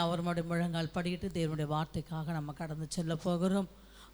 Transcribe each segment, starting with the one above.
அவருடைய முழங்கால் படியிட்டு தேவனுடைய வார்த்தைக்காக நம்ம கடந்து செல்ல போகிறோம்.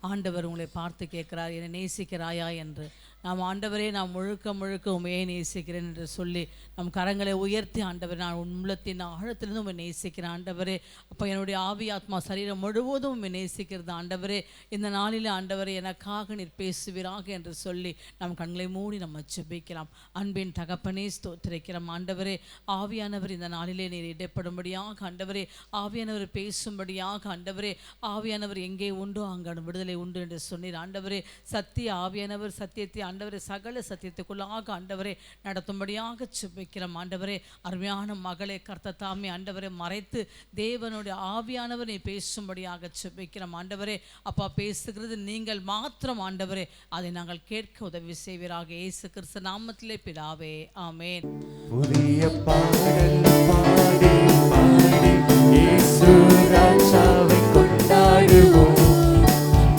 ஆண்டவர் உங்களை பார்த்து கேட்கிறார், என்னை நேசிக்கிறாயா என்று. நாம் ஆண்டவரே, நான் முழுக்க முழுக்க உண்மையை நேசிக்கிறேன் என்று சொல்லி நம் கரங்களை உயர்த்தி, ஆண்டவரே நான் உள்ளத்தின் ஆழத்திலிருந்து உண்மை நேசிக்கிறேன் ஆண்டவரே. அப்போ என்னுடைய ஆவி ஆத்மா சரீரம் முழுவதும் உண்மை நேசிக்கிறது ஆண்டவரே. இந்த நாளில் ஆண்டவரே எனக்காக நீர் பேசுவீராக என்று சொல்லி நம் கண்களை மூடி நம்ம ஜெபிக்கலாம். அன்பின் தகப்பனே ஸ்தோத்திரிக்கிறோம் ஆண்டவரே. ஆவியானவர் இந்த நாளிலே நீர் இடைப்படும்படியாக ஆண்டவரே, ஆவியானவர் பேசும்படியாக ஆண்டவரே, ஆவியானவர் எங்கே உண்டோ அங்கே விடுதலை உண்டு என்று சொன்னீர் ஆண்டவரே. சத்திய ஆவியானவர் சத்தியத்தை ஆண்டவரே சகல சத்தியத்துக்குள்ளாக ஆண்டவரே நடத்தும்படியாக ஜெபிக்கிறோம் ஆண்டவரே. அருமையான மகளை கர்த்தர் தாமே ஆண்டவரை மறைத்து தேவனுடைய ஆவியானவர் நீ பேசும்படியாக ஜெபிக்கிறோம் ஆண்டவரே. அப்பா, பேசுகிறது நீங்கள் மாத்திரம் ஆண்டவரே, அதை நாங்கள் கேட்க உதவி செய்வீராக. இயேசு கிறிஸ்து நாமத்திலே பிதாவே, ஆமென். புதிய பாடல் பாடி பாடி இயேசு ராஜாவை கொண்டாடுவோம்.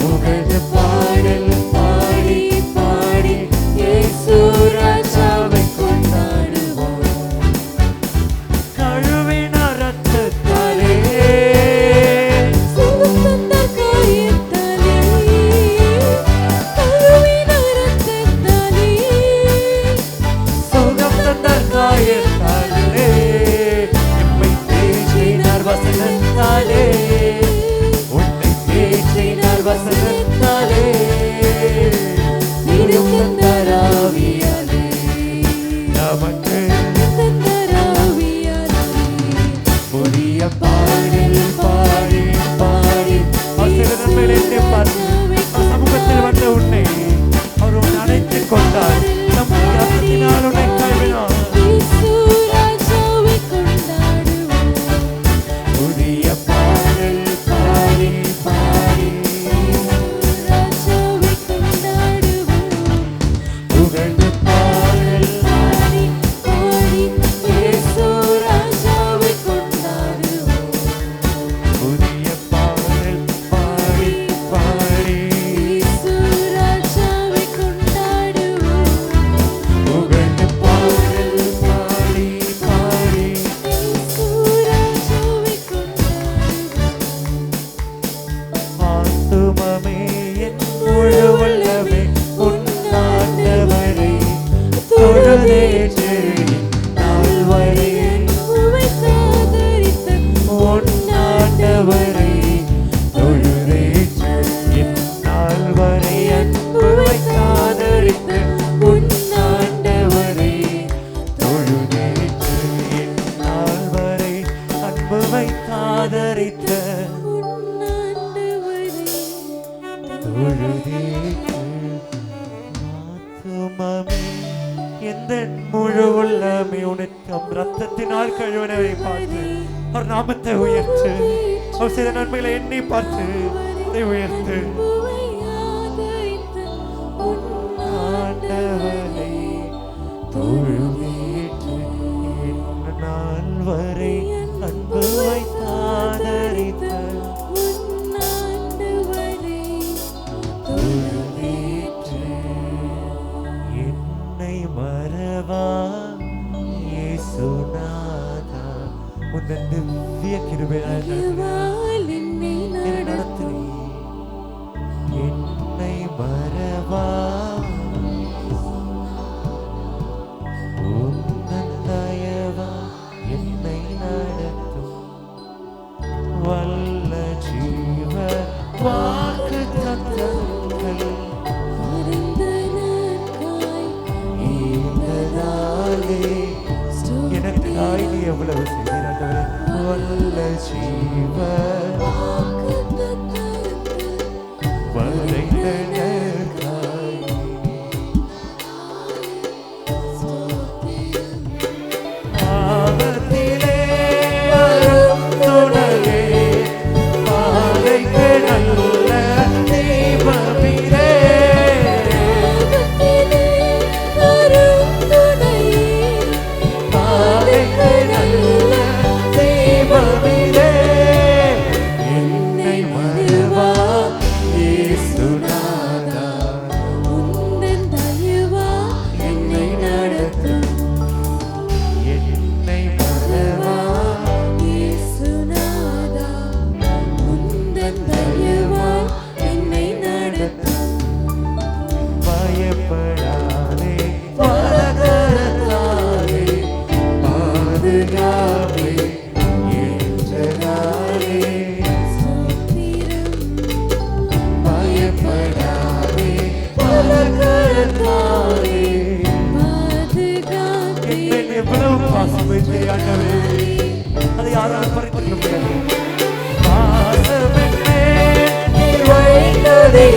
புகழ் பாடல் பாடி பாடி இயேசு ராஜாவை கொண்டாடுவோம். கழுவின ரத்தத்தாலே சுகந்த காயத்தாலே, கழுவின ரத்தத்தாலே, சுகம் தந்த காயத்தாலே, எம்மை தேற்றினார் வசனத்தாலே, உன்னை தேற்றினார் வசனத்தாலே, நிருத்தந்தராவியாலே, நமக்கு நிருத்தந்தராவியாலே. புதிய பாடல் பாடி பாடி ஆசீர்வாதங்களை பார்த்து சமூகத்தில் வந்த உன்னை அவர் உன்னை அழைத்துக் கொண்டார். நம் ரத்தத்தினால் உன்னை கழுவினார். இயேசு ராஜாவை கொண்டாடுவோம். புதிய பாடல் பாடி பாடி ராஜாவை கொண்டாடுவோம். புகழ்ந்து பாடல் பாடி பாடி இயேசு ராஜாவை கொண்டாடுவோம். புதிய பாடல் பாடி பாடி இயேசு ராஜாவை கொண்டாடுவோம். புகழ்ந்து பாடல் பாடி பாடி இயேசு ராஜாவை கொண்டாடுவோம். ஆத்துமமே என் முழு உள்ளமே உன் ஆண்டவரை தொழுதேற்று நாள் வரை உம்மை காதரித்த உன் ஆண்டவரை தொழுதேற்று நாள் வரை அன்பு வைக்காதரித்த உன் ஆண்டவரை தொழுதேற்று நாள் வரை அன்பு வைக்காதரித்த உன்னாண்டவரே. ஆத்துமமே எந்த முழு உள்ளமே உனக்கும் ரத்தத்தினால் கழுவினரை பார்த்து அவர் நாமத்தை உயர்த்து, அவர் செய்த நன்மைகளை எண்ணி பார்த்து அதை உயர்த்து. உம்மை ஆதரித்த ஆண்டவரை தொழுதேற்று நாள் வரை அன்பு வைத்தாதரித்த உன்னாண்டவரே. தொழுதேற்று என்னை மறவா இயேசுநாதா, உந்தன் திவ்ய கிருபையால் வாழ் என்னை நடத்து. என்னை மறவா உந்தன் தயவா என்னை நடத்தும். வல்ல ஜீவ வாக்கு தத்தங்கள் மறந்த நாட்காய் இந்த நாளே எனக்காய் நீ எவ்வளவு செய்கிறார்கள். வல்ல ஜீவ வரைந்தனர்காய் ஆபத்திலே வரும் துணையே, பாதைக்கு நல்ல தீபமிலே, பாதைக்கு நல்ல தீபமிலே, என்னை மறவா இயேசுநாதா. பயப்படாதே பலகரத்தாலே பாதுகாப்பே என்றாரே பயப்படாதே பலகரத்தாலே என்னை எவ்வளவு பாசம் வைத்து ஆண்டவே அதை யாரால் பறிக்க முடியாது பாசமென்னே நீ வைத்ததை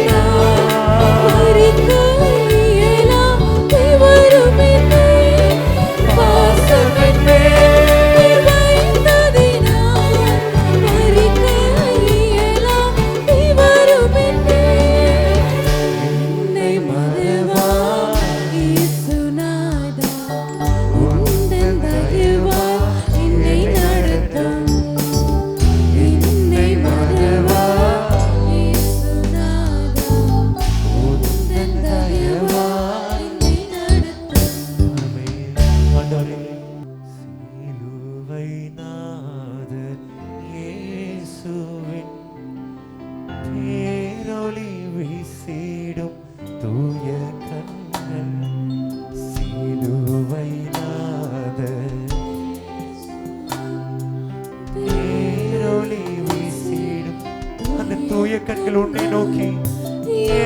கண்கள் உன்னை நோக்கி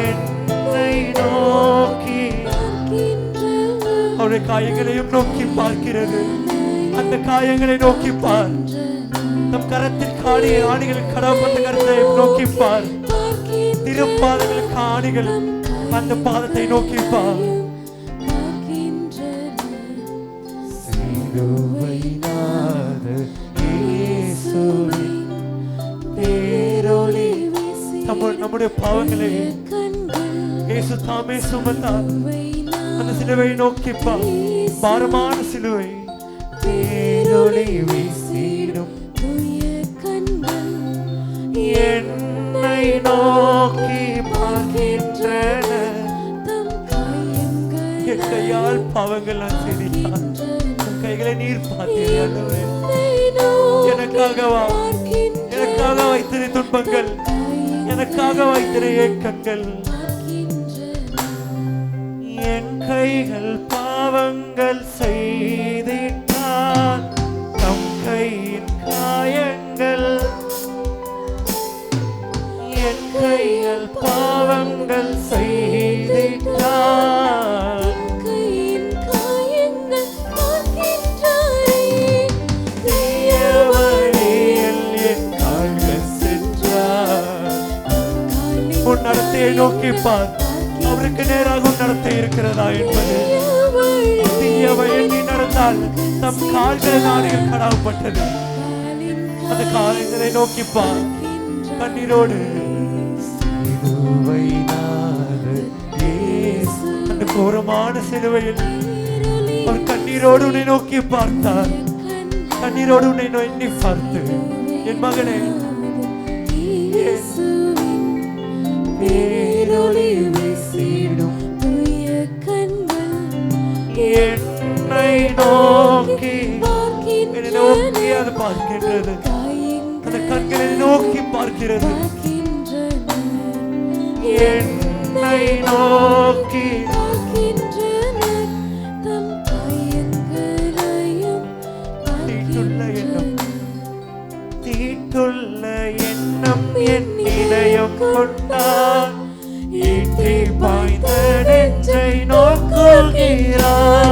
என்னை நோக்கி அவருடைய காயங்களையும் நோக்கி பார்க்கிறது. அந்த காயங்களை நோக்கி பார். தம் கரத்தில் காணிய ஆணிகள் கடவுள் கரத்தை நோக்கி பார். திருப்பாதங்களுக்கு ஆணிகள் அந்த பாதத்தை நோக்கி பார். நம்முடைய பாவங்களை இயேசு தாமே சுமந்தார். அந்த சிலுவை நோக்கி பார். பாரமான சிலுவை தேரொளி வீசிடும் என்னை நோக்கி பார்க்கின்றன. என் கையால் பாவங்கள் நான் செய்தார். கைகளை நீர் பார்த்தீர்கள். எனக்காகவா? எனக்காக வைத்திரு துன்பங்கள், எனக்காக வைத்திரு ஏக்கங்கள். என் கைகள் பாவங்கள் செய்திட்டார். தம் கையின் காயங்கள் என் கைகள் பாவங்கள் செய்திட்டார். உன் நடத்தையை நோக்கி பார். அவருக்கு நேராக உன் நடத்தை இருக்கிறதா என்பது. தீயவை எண்ணி நடந்தால் தம் கால்கள் நாடுகள் கடாவப்பட்டது. அந்த காலங்களை நோக்கி பார். கண்ணீரோடு அந்த கோரமான சிலுவையில் ஒரு கண்ணீரோடு உன்னை நோக்கி பார்த்தார். கண்ணீரோடு உன்னை எண்ணி பார்த்து, என் மகனே பேரொளி வீசிடும் என்னை நோக்கி அது பார்க்கின்றது. அந்த கண்களை நோக்கி பார்க்கிறது. என்னை நோக்கி தீட்டுள்ள எண்ணம் என் இதயம் கொண்டார். ஈட்டி பாய்ந்த நெஞ்சை நோக்குகிறார்.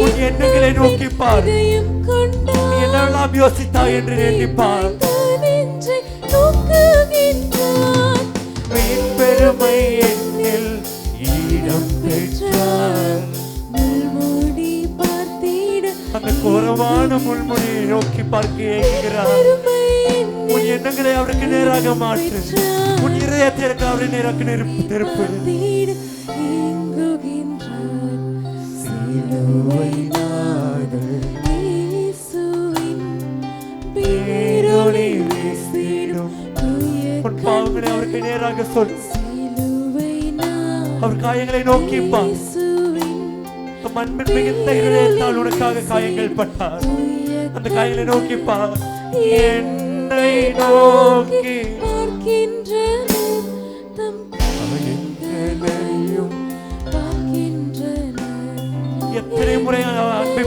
உன் எண்ணங்களை நோக்கி பார். நீ என்னெல்லாம் யோசித்தாய் என்று எண்ணிப்பார். வீண் பெருமை என்னில் ஈடம் பெற்றார். அந்த கோரமான முள்முடியை நோக்கி பார்க்கிறார். உன் எண்ணங்களை அவருக்கு நேராக மாற்று. உன் இதயத்திற்கு அவரை நேராக திருப்பு. உன் பாவங்களை அவருக்கு நேராக சொல். அவர் காயங்களை நோக்கி பார். அன்பின் மிகுந்த இருதயத்தால் உனக்காக காயங்கள் பட்டார். அந்த காயங்களை நோக்கி பார். என்னை நோக்கி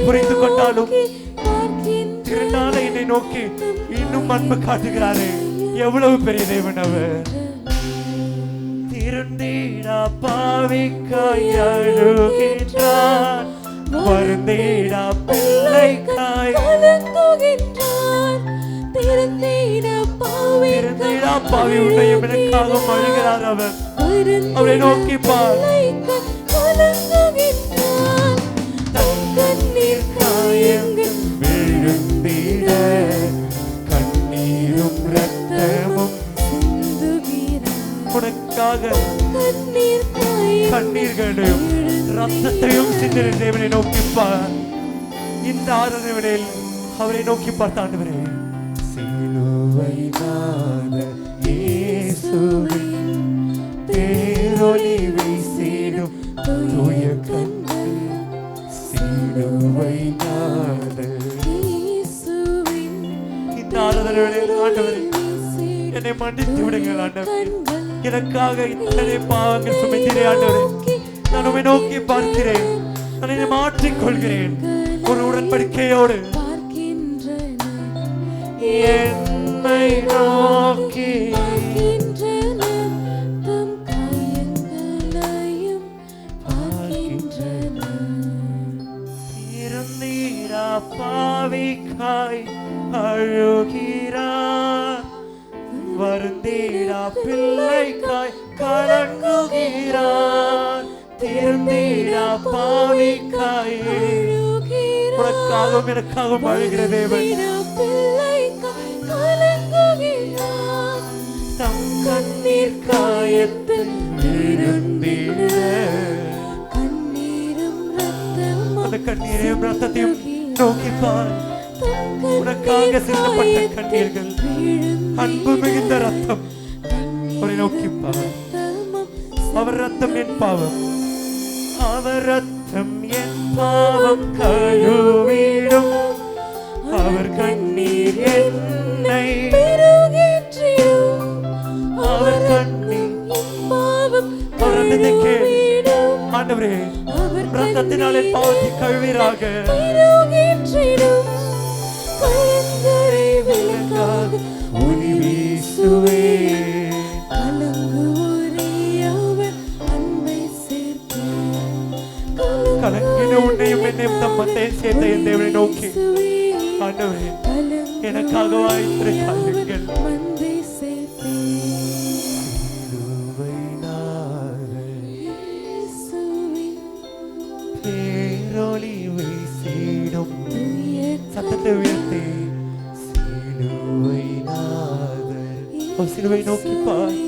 புரிந்து கொண்டாலும் திருநாள என்னை நோக்கி இன்னும் அன்பு காட்டுகிறாரே. எவ்வளவு பெரிய தேவன் அவர். திருந்தீடா பாவிக்காய் அழுகின்றார், வருந்தீடா பிள்ளைக்காய் திருந்தீடா பாவி உன்னையும் எனக்காக அழுகிறார் அவர். அவரை நோக்கி பார். கண்ணீர் காயங்கள் விழுந்திட கண்ணீரும் ரத்தமும் உனக்காக கண்ணீர்களும் ரத்தத்தையும் சிந்தின தேவனை நோக்கி பார். இந்த ஆராதனை வேளையில் அவரை நோக்கி பார்த்த ஆண்டவரே, சிலுவை நாத இயேசுவின் பேரொளி வீசிடும் தூய கண்கள், சிலுவை நாத இந்த ஆராதனை வேளையில் ஆண்டவரே என்னை மன்னித்து விடுங்கள் ஆண்டவரே. எனக்காக இத்தனை பாவங்கள் சுமத்தினே ஆண்டவரே. நான் உம்மை நோக்கி பார்க்கிறேன், நான் என்னை மாற்றிக் கொள்கிறேன் ஒரு உடன்படிக்கையோடு. என்னை நோக்கி இருந்தீரா பாவிக்காய் அழுகிறார், வருந்தீரா பிள்ளைக்காய் கலங்குகிறார். திருந்தீரா பாவிக்காய் உனக்காகவும் எனக்காகவும் அழுகிற தேவன். தம் கண்ணீர் காயத்தில் இருந்தீர அந்த கண்ணீரையும் ரத்தத்தையும் நோக்கி பார். உனக்காக சிந்தப்பட்ட கண்ணீர்கள், அன்பு மிகுந்த ரத்தம். அவரை நோக்கி பார். அவர் ரத்தம் என் பாவம், அவர் ரத்தம் என் பாவம் கழுவிடும். அவர் கண்ணீர் என்னை அவர் கண்ணீர் அவர் ரத்தத்தை கேள் ஆண்டவரே. ரத்தத்தினால் என் பாவத்தை கழுவீராக. ஒளி வீசுவே கலங்கின உன்னையும் என்னையும் தம் மந்தையில் சேர்த்த என் தேவனை நோக்கி ஆண்டவரே எனக்காக வாய்த்திருக்கார்கள். பேரொளி வீசிடும் சத்தத்தை உயர்த்தி சிலுவை நாதர் சிலுவை நோக்கி பார்.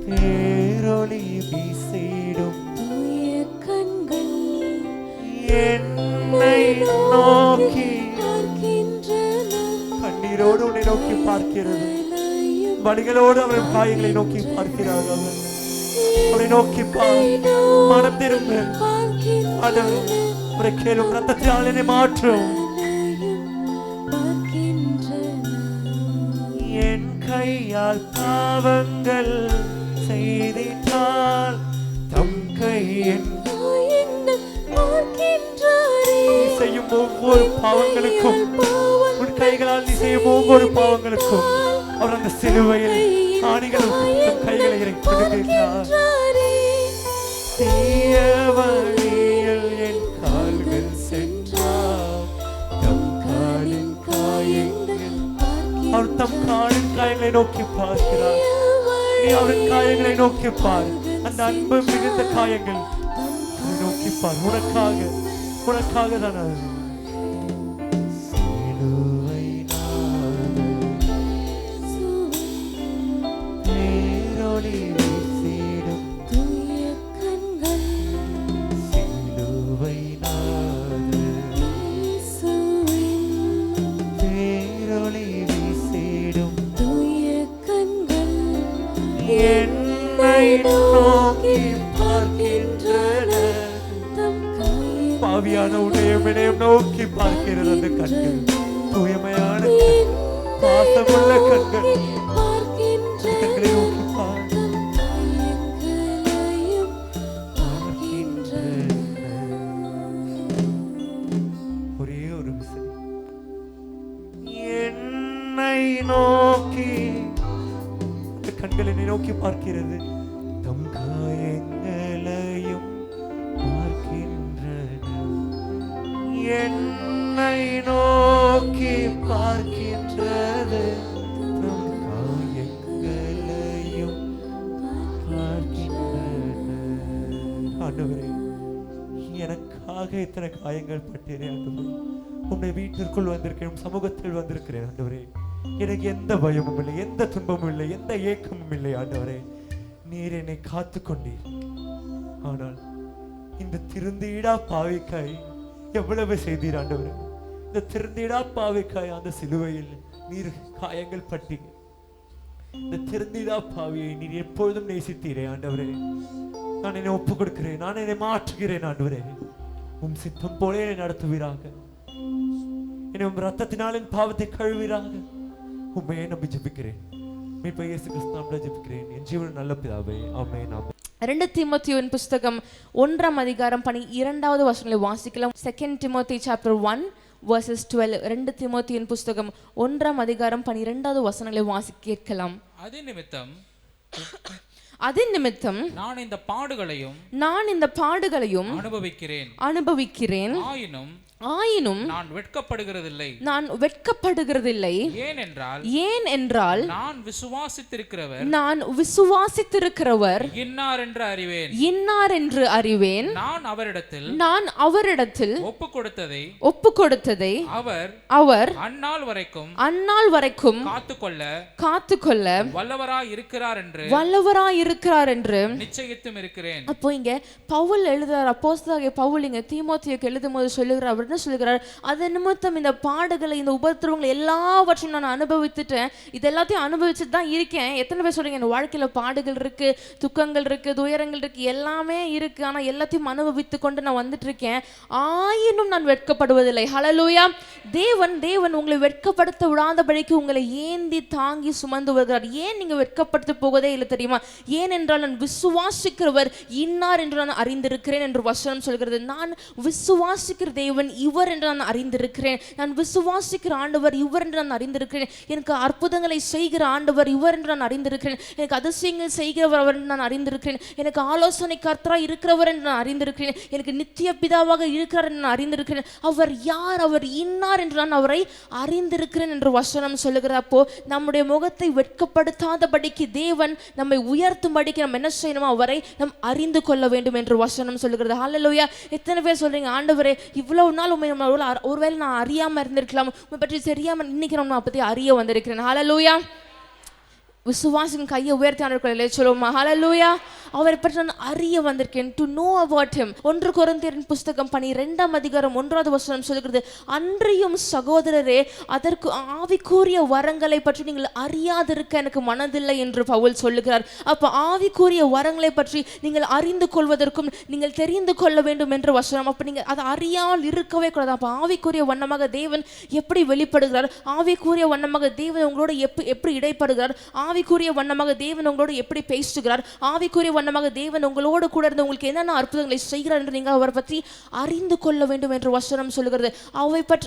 பேரொளி வீசிடும் என்னை நோக்கி கண்ணீரோடு உன்னை நோக்கி பார்க்கிறது. வலிகளோடு அவரின் காயங்களை நோக்கி பார்க்கிறார். அவரை நோக்கி பார். மனம் திரும்ப அவரை கேளும். ரத்தத்தால் என்னை மாற்றும். என் கையால் பாவங்கள் செய்தால் தம் கையின் செய்யும் ஒவ்வொரு பாவங்களுக்கும் உன் கைகளால் நீ செய்யும் ஒவ்வொரு பாவங்களுக்கும் அவர் அந்த சிலுவையில் ஆணிகளும் கைகளை இறக்கிறார். தீய வழியில் என் கால்கள் சென்றார், தம் காலின் காயங்கள் அவர் தம் காலின் காயங்களை நோக்கி பார்க்கிறார். நீ அவரின் காயங்களை நோக்கி பார். அந்த அன்பு மிகுந்த காயங்கள் நோக்கி பார். உனக்காக உனக்காக தான் அது. சிலுவை பேரொளி வீசிடும் சிலுவை பேரொளி வீசிடும் என்னை நோக்கி பார்க்கின்றன. பாவியான உடையமனையும் நோக்கி பார்க்கிறது அந்த கண்கள். தூயமையான பாசமுள்ள கண்கள் கண்களை நோக்கி பார்க்கின்றன. பார்க்கிறது, தம் காயங்களையும் பார்க்கின்றன, என்னை நோக்கி பார்க்கின்றது, தம் காயங்களையும் பார்க்கின்றன. ஆண்டவரே, எனக்காக இத்தனை காயங்கள் பட்டீரே ஆண்டவரே. உன்னை வீட்டிற்குள் வந்திருக்கிறேன், சமூகத்தில் வந்திருக்கிறேன் ஆண்டவரே. எனக்கு எந்த பயமும் இல்லை, எந்த துன்பமும் இல்லை, எந்த ஏக்கமும் இல்லை ஆண்டவரே. நீர் என்னை காத்து கொண்டீர். ஆனால் இந்த திருந்தீடா பாவிக்காய் எவ்வளவு செய்தீர் ஆண்டவரே. இந்த திருந்தீடா பாவிக்காய் அந்த சிலுவையில் நீர் காயங்கள் பட்டீங்க. இந்த திருந்தீடா பாவியை நீர் எப்பொழுதும் நேசித்தீரே ஆண்டவரே. நான் என்னை ஒப்புக் கொடுக்கிறேன், நான் என்னை மாற்றுகிறேன் ஆண்டவரே. உம் சித்தம் போல என்னை நடத்துவீராக. என்னை உம் ரத்தத்தினால் என் பாவத்தை கழுவீராக. உம்மையே நம்பி ஜெபிக்கிறேன், மீட்பர் இயேசு கிறிஸ்து நாமத்தில் ஜெபிக்கிறேன் என் ஜீவன் நல்ல பிதாவே, ஆமென். 2 தீமோத்தேயுவின் புஸ்தகம் 1ஆம் அதிகாரம் 12வது வசனங்களை வாசிக்கலாம். 2 Timothy chapter 1 verses 12. 2 தீமோத்தேயுவின் புஸ்தகம் 1ஆம் அதிகாரம் 12வது வசனங்களை வாசிக்க கேட்கலாம். அதன் நிமித்தம் நான் இந்த பாடுகளையும் அனுபவிக்கிறேன். ஆயினும் நான் வெட்கப்படுகிறதில்லை. ஏனென்றால் நான் விசுவாசித்திருக்கிறவர் இன்னார் என்று அறிவேன். நான் அவரிடத்தில் ஒப்புக்கொடுத்ததை அவர் அந்நாள் வரைக்கும் காத்துக்கொள்ள வல்லவராய் இருக்கிறார் என்று நிச்சயித்தும் இருக்கிறேன். அப்போ இங்க பவுல் எழுதுறார், அப்போஸ்தலனாகிய பவுல் இங்க தீமோத்தேயுக்கு எழுதும்போது சொல்லுகிறார், என்ன சொல்லுகிறார்? அதன் நிமித்தம் இந்த பாடுகளை, இந்த உபத்திரவங்களை எல்லாவற்றையும் நான் அனுபவித்துட்டேன். இது எல்லாத்தையும் அனுபவிச்சுட்டு தான் இருக்கேன். எத்தனை பேர் சொல்றீங்க என் வாழ்க்கையில பாடுகள் இருக்கு, துக்கங்கள் இருக்கு, துயரங்கள் இருக்கு, எல்லாமே இருக்கு, ஆனா எல்லாத்தையும் அனுபவித்து கொண்டு நான் வந்துட்டு இருக்கேன். ஆயினும் நான் வெட்கப்படுவதில்லை. ஹல்லேலூயா. தேவன் உங்களை வெட்கப்படுத்த விடாதபடிக்கு உங்களை ஏந்தி தாங்கி சுமந்து வருகிறார். ஏன் நீங்க வெட்கப்படுத்த போவதே இல்லை தெரியுமா? ஏனென்றால் நான் விசுவாசிக்கிறவர் இன்னார் என்று நான் அறிந்திருக்கிறேன் என்று வசனம் சொல்கிறது. நான் விசுவாசிக்கிற தேவன் இவர் என்று நான் அறிந்திருக்கிறேன். நான் விசுவாசிக்கிற ஆண்டவர் இவர் என்று நான் அறிந்திருக்கிறேன். எனக்கு அற்புதங்களை செய்கிற ஆண்டவர் இவர் என்று நான் அறிந்திருக்கிறேன். எனக்கு அதிசயங்கள் செய்கிறவர் அவர் என்று நான் அறிந்திருக்கிறேன். எனக்கு ஆலோசனை கர்த்தராய் இருக்கிறவர் என்று நான் அறிந்திருக்கிறேன். எனக்கு நித்திய பிதாவாக இருக்கிறார் என்று நான் அறிந்திருக்கிறேன். அவர் யார்? அவர் இன்னார் என்று நான் அவரை அறிந்திருக்கிறேன் என்று வசனம் சொல்லுகிறார். அப்போ நம்முடைய முகத்தை வெட்கப்படுத்தாதபடிக்கு தேவன் நம்மை உயர்த்தும்படிக்கு நம்ம என்ன செய்யணுமோ அவரை நாம் அறிந்து கொள்ள வேண்டும் என்று வசனம் சொல்லுகிறது. ஹல்லேலூயா. எத்தனை பேர் சொல்றீங்க, ஆண்டவரே இவ்வளவு நாள் உண்மை ஒருவேளை நான் அறியாம இருந்திருக்கலாம், உண்மை பற்றி தெரியாம இன்னைக்கு நான் பத்தி அறிய வந்திருக்கிறேன். ஹல்லேலூயா. விசுவாசின் கையை உயர்த்தி ஆண்டவர்களே சொல்லுவோமா? ஹல்லேலூயா. அவரை பற்றி நான் அறிய வந்திருக்கேன். To know about him. 1 கொரிந்தியரின் புஸ்தகம் 12ஆம் அதிகாரம் 1வது வசனம் சொல்கிறது, அன்றியும் சகோதரரே அதற்கு ஆவிக்குரிய வரங்களை பற்றி நீங்கள் அறியாதிருக்க எனக்கு மனதில்லை என்று பவுல் சொல்லுகிறார். அப்ப ஆவிக்குரிய வரங்களை பற்றி நீங்கள் அறிந்து கொள்வதற்கும் நீங்கள் தெரிந்து கொள்ள வேண்டும் என்று வசனம். அப்ப நீங்க அதை அறியாமல் இருக்கவே கூடாது. அப்ப ஆவிக்குரிய வண்ணமாக தேவன் எப்படி வெளிப்படுகிறார், ஆவிக்குரிய வண்ணமாக தேவன் உங்களோட எப்படி இடைப்படுகிறார், ஆவிக்குரிய வண்ணமாக தேவன் உங்களோட எப்படி பேசுகிறார், ஆவிக்குரிய வண்ணமாக தேவன் உங்களோடு கூட இருந்து உங்களுக்கு என்னென்ன அற்புதங்களை செய்கிறார் என்று நீங்கள் அவரை பற்றி அறிந்து கொள்ள வேண்டும் என்று வசனம் சொல்லுகிறது.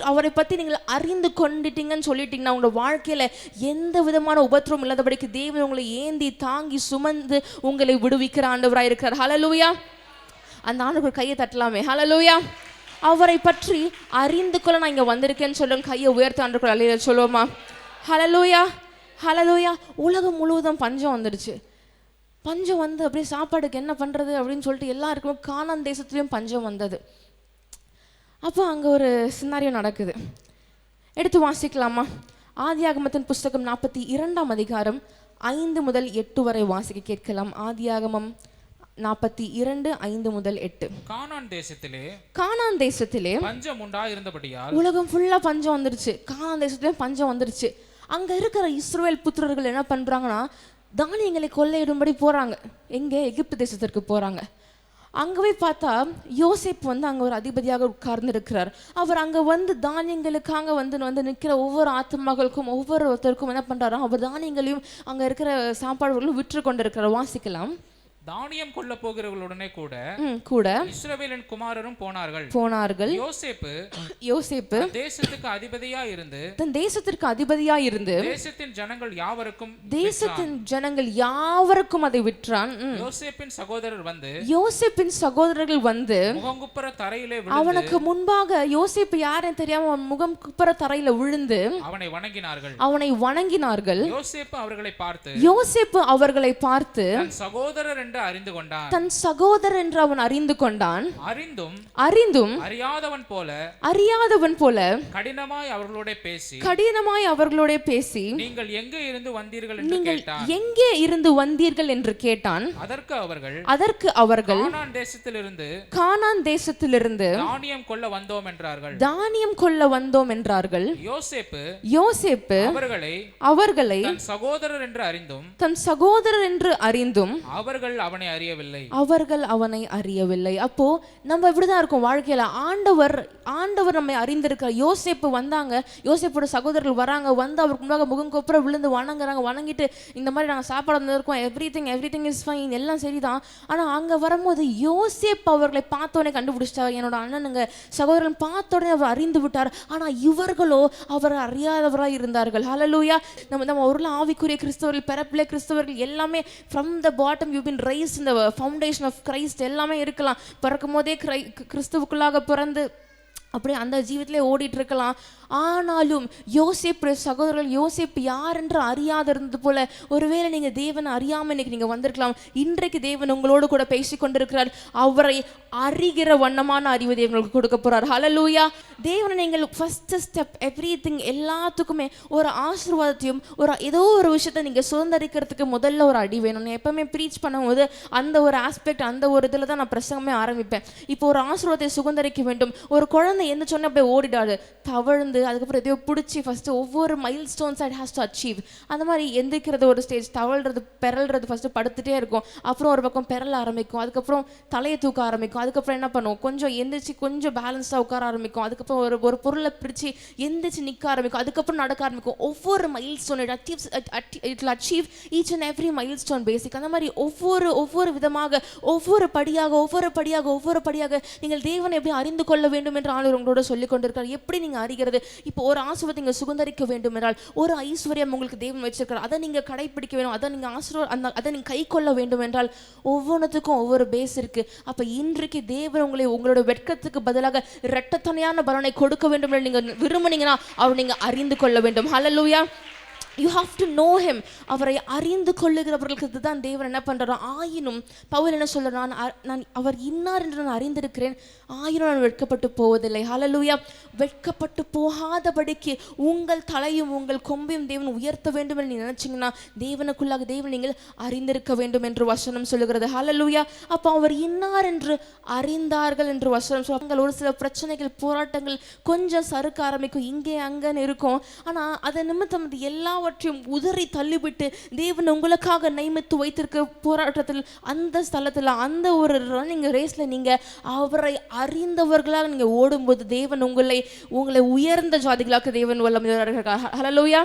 அவரை பற்றி நீங்கள் அறிந்து கொண்டுட்டீங்கன்னு சொல்லிட்டீங்கன்னா உங்களோட வாழ்க்கையில எந்த விதமான உபத்திரமும் இல்லாதபடிக்கு தேவன் உங்களை ஏந்தி தாங்கி சுமந்து உங்களை விடுவிக்கிற ஆண்டவராய் இருக்கிறார். ஹல்லேலூயா. அந்த ஆண்டவர் கையை தட்டலாமே. ஹல்லேலூயா. அவரை பற்றி அறிந்து கொள்ள நான் இங்க வந்திருக்கேன்னு சொல்லுங்க. கையை உயர்த்த ஆண்டவர் அல்லேலூயா சொல்லுவோமா? ஹல்லேலூயா. ஹல்லேலூயா. உலகம் முழுவதும் பஞ்சம் வந்துடுச்சு. பஞ்சம் வந்து அப்படியே சாப்பாடுக்கு என்ன பண்ணுறது அப்படின்னு சொல்லிட்டு எல்லாருக்கும் கானான் தேசத்துலேயும் பஞ்சம் வந்தது. அப்போ அங்கே ஒரு சினாரியோ நடக்குது. எடுத்து வாசிக்கலாமா? ஆதியாகமத்தின் புஸ்தகம் 42ஆம் அதிகாரம் 5 முதல் 8 வரை வாசிக்க கேட்கலாம். ஆதியாகமம் 42 5 முதல் 8. கானான் தேசத்திலே பஞ்சம் உண்டாயிருந்தபடியால் உலகம் ஃபுல்லா பஞ்சம் வந்துருச்சு. கானான் தேசத்திலே பஞ்சம் வந்துருச்சு. அங்க இருக்கிற இஸ்ரவேல் புத்திரர்கள் என்ன பண்றாங்கன்னா தானியங்களை கொள்ளையிடும்படி போறாங்க. எங்கே? எகிப்து தேசத்திற்கு போறாங்க. அங்கே போய் பார்த்தா யோசேப்பு வந்து அங்கே ஒரு அதிபதியாக உட்கார்ந்து இருக்கிறார். அவர் அங்கே வந்து தானியங்களுக்காக வந்து நிற்கிற ஒவ்வொரு ஆத்மாக்களுக்கும் ஒவ்வொருத்தருக்கும் என்ன பண்ணுறாரோ அவர் தானியங்களையும் அங்கே இருக்கிற சாப்பாடுகளும் விற்று கொண்டு இருக்கிறார். வாசிக்கலாம். தானியம் கொள்ள போகிறவர்களுடனே கூட கூட இஸ்ரவேலின் குமாரரும் போனார்கள். யோசேப்பு தேசத்துக்கு அதிபதியா இருந்து தன் தேசத்திற்கு அதிபதியா இருந்து தேசத்தின் ஜனங்கள் யாவருக்கும் அதை விற்றான். யோசேப்பின் சகோதரர்கள் வந்து முகங்குப்புற தரையிலே அவனுக்கு முன்பாக யோசேப்பு யாருன்னு தெரியாம அவன் முகம் குப்புற தரையில விழுந்து அவனை வணங்கினார்கள். யோசேப்பு அவர்களை பார்த்து தன் சகோதரர் என்று அவன் அறிந்து கொண்டான். அறிந்தும் அறியாதவன் போல கடினமாய் அவர்களோட பேசி நீங்கள் எங்கே இருந்து வந்தீர்கள் என்று கேட்டான். அதற்கு அவர்கள் கானான் தேசத்திலிருந்து தானியம் கொள்ள வந்தோம் என்றார்கள். யோசேப்பு அவர்களை தன் சகோதரர் என்று அறிந்தும் அவர்கள் அவனை அறியவில்லை. அப்போ நம்ம இப்படிதான் இருக்கும் வாழ்க்கையில. ஆண்டவர் நம்மை அறிந்திருக்கிறார். யோசேப்பு வந்தாங்க, யோசேப்போட சகோதரர்கள் வராங்க, வந்து அவருக்கு முன்னாக முகம் கொப்புற விழுந்து வணங்குறாங்க. வணங்கிட்டு இந்த மாதிரி நாங்கள் சாப்பாடு வந்திருக்கோம், எவ்ரிதிங் இஸ் ஃபைன், எல்லாம் சரிதான். ஆனா அங்க வரும்போது யோசேப்பு அவர்களை பார்த்தோன்னே கண்டுபிடிச்சிட்டார். என்னோட அண்ணனுங்க சகோதரன் பார்த்தோடனே அவர் அறிந்து விட்டார். ஆனா இவர்களோ அவர் அறியாதவராய் இருந்தார்கள். ஹல்லேலூயா. நம்ம ஊர்ல ஆவிக்குரிய கிறிஸ்தவர்கள், பிறப்பிலே கிறிஸ்தவர்கள் எல்லாமே from the bottom you been raised in the foundation of Christ எல்லாமே இருக்கலாம். பிறக்கும் போதே கிறிஸ்துவுக்குள்ளாக பிறந்து அப்படியே அந்த ஜீவித்திலே ஓடிட்டு இருக்கலாம். ஆனாலும் யோசேப்பு சகோதரர்கள் யோசேப்பு யார் என்று அறியாத இருந்தது போல ஒருவேளை நீங்க தேவனை அறியாம இன்னைக்கு நீங்க வந்திருக்கலாம். இன்றைக்கு தேவன் உங்களோடு கூட பேசிக் கொண்டிருக்கிறார். அவரை அறிகிற வண்ணமான அறிவு தேவனுக்கு கொடுக்க போறார். ஹல்லேலூயா. தேவனை நீங்கள் ஃபர்ஸ்ட் ஸ்டெப் எவ்ரிதிங் எல்லாத்துக்குமே ஒரு ஆசீர்வாதத்தையும் ஏதோ ஒரு விஷயத்தை நீங்க சுதந்திரிக்கிறதுக்கு முதல்ல ஒரு அடி வேணும். நான் எப்பவுமே ப்ரீச் பண்ணும்போது அந்த ஒரு ஆஸ்பெக்ட் அந்த ஒரு இதில் தான் நான் பிரசங்கமே ஆரம்பிப்பேன். இப்போ ஒரு ஆசீர்வாதத்தை சுதந்திரிக்க வேண்டும். ஒரு குழந்தை என்ன சொன்ன அப்படியே ஓடிடாது, தவழ்ந்து அதுக்கப்புறம் எதையோ பிடிச்சி ஃபர்ஸ்ட் ஒவ்வொரு mile stones it has to achieve. அந்த மாதிரி எந்திரிக்கிறது ஒரு ஸ்டேஜ், தவழ்றது பெறல்றது ஃபர்ஸ்ட் படுத்துட்டே இருக்கும், அப்புறம் ஒரு பக்கம் பெறல ஆரம்பிக்கும், அதுக்கப்புறம் தலையை தூக்க ஆரம்பிக்கும், அதுக்கப்புறம் என்ன பண்ணுவோம் கொஞ்சம் எந்திரிச்சு கொஞ்சம் பேலன்ஸாக உட்கார ஆரம்பிக்கும், அதுக்கப்புறம் ஒரு பொருளை பிடிச்சி எந்திரிச்சு நிற்க ஆரம்பிக்கும், அதுக்கப்புறம் நடக்க ஆரம்பிக்கும். ஒவ்வொரு milestone it achieve each and every milestone basic. அந்த மாதிரி ஒவ்வொரு விதமாக ஒவ்வொரு படியாக நீங்கள் தேவனை எப்படி அறிந்து கொள்ள வேண்டும் என்று ஆளுநர் உங்களோட சொல்லிக் கொண்டிருக்கார். எப்படி நீங்க அறிகிறது? இப்போ ஒரு ஆசீர்வாதத்தை நீங்க சுதந்திரிக்க வேண்டும் என்றால், ஒரு ஐஸ்வர்யம் உங்களுக்கு தேவன் வச்சிருக்கார், அதை நீங்க கடைபிடிக்க வேண்டும், அதை நீங்க அதை நீங்க கை கொள்ள வேண்டும் என்றால் ஒவ்வொன்றுத்துக்கும் ஒவ்வொரு பேஸ் இருக்கு. அப்ப இன்றைக்கு தேவன் உங்களோட வெட்கத்துக்கு பதிலாக இரட்டத்தனையான பலனை கொடுக்க வேண்டும் என்று நீங்க விரும்புனீங்கன்னா அவர் நீங்க அறிந்து கொள்ள வேண்டும். ஹல்லேலூயா. You have to know him. அவரை அறிந்து கொள்ளுகிறவர்களுக்கு இதுதான் தேவன் என்ன பண்றாரோ. ஆயினும் பவுல் என்ன சொல்றான், நான் அவர் இன்னார் என்று நான் அறிந்திருக்கிறேன், ஆயினும் நான் வெட்கப்பட்டு போவதில்லை. ஹல்லேலூயா. வெட்கப்பட்டு போகாதபடிக்கு உங்கள் தலையும் உங்கள் கொம்பையும் தேவன் உயர்த்த வேண்டும் என்று நீங்க நினைச்சீங்கன்னா தேவனுக்குள்ளாக தேவன் நீங்கள் அறிந்திருக்க வேண்டும் என்று வசனம் சொல்லுகிறது. ஹல்லேலூயா. அப்போ அவர் இன்னார் என்று அறிந்தார்கள் என்று வசனம் சொல்லுவாங்க. ஒரு சில பிரச்சனைகள் போராட்டங்கள் கொஞ்சம் சறுக்க ஆரம்பிக்கும், இங்கே அங்கன்னு இருக்கும். ஆனா அதை நிமித்தம் எல்லாவற்றையும் உதறி தள்ளிவிட்டு தேவன் உங்களுக்காக நியமித்து வைத்திருக்க போராட்டத்தில் அந்த ஸ்தலத்தில் அந்த ஒரு ரன்னிங் ரேஸ்ல நீங்க அவரை அறிந்தவர்களாக நீங்க ஓடும்போது தேவன் உங்களை உயர்ந்த ஜாதிகளாக தேவன் வல்லமையாக. ஹல்லேலூயா.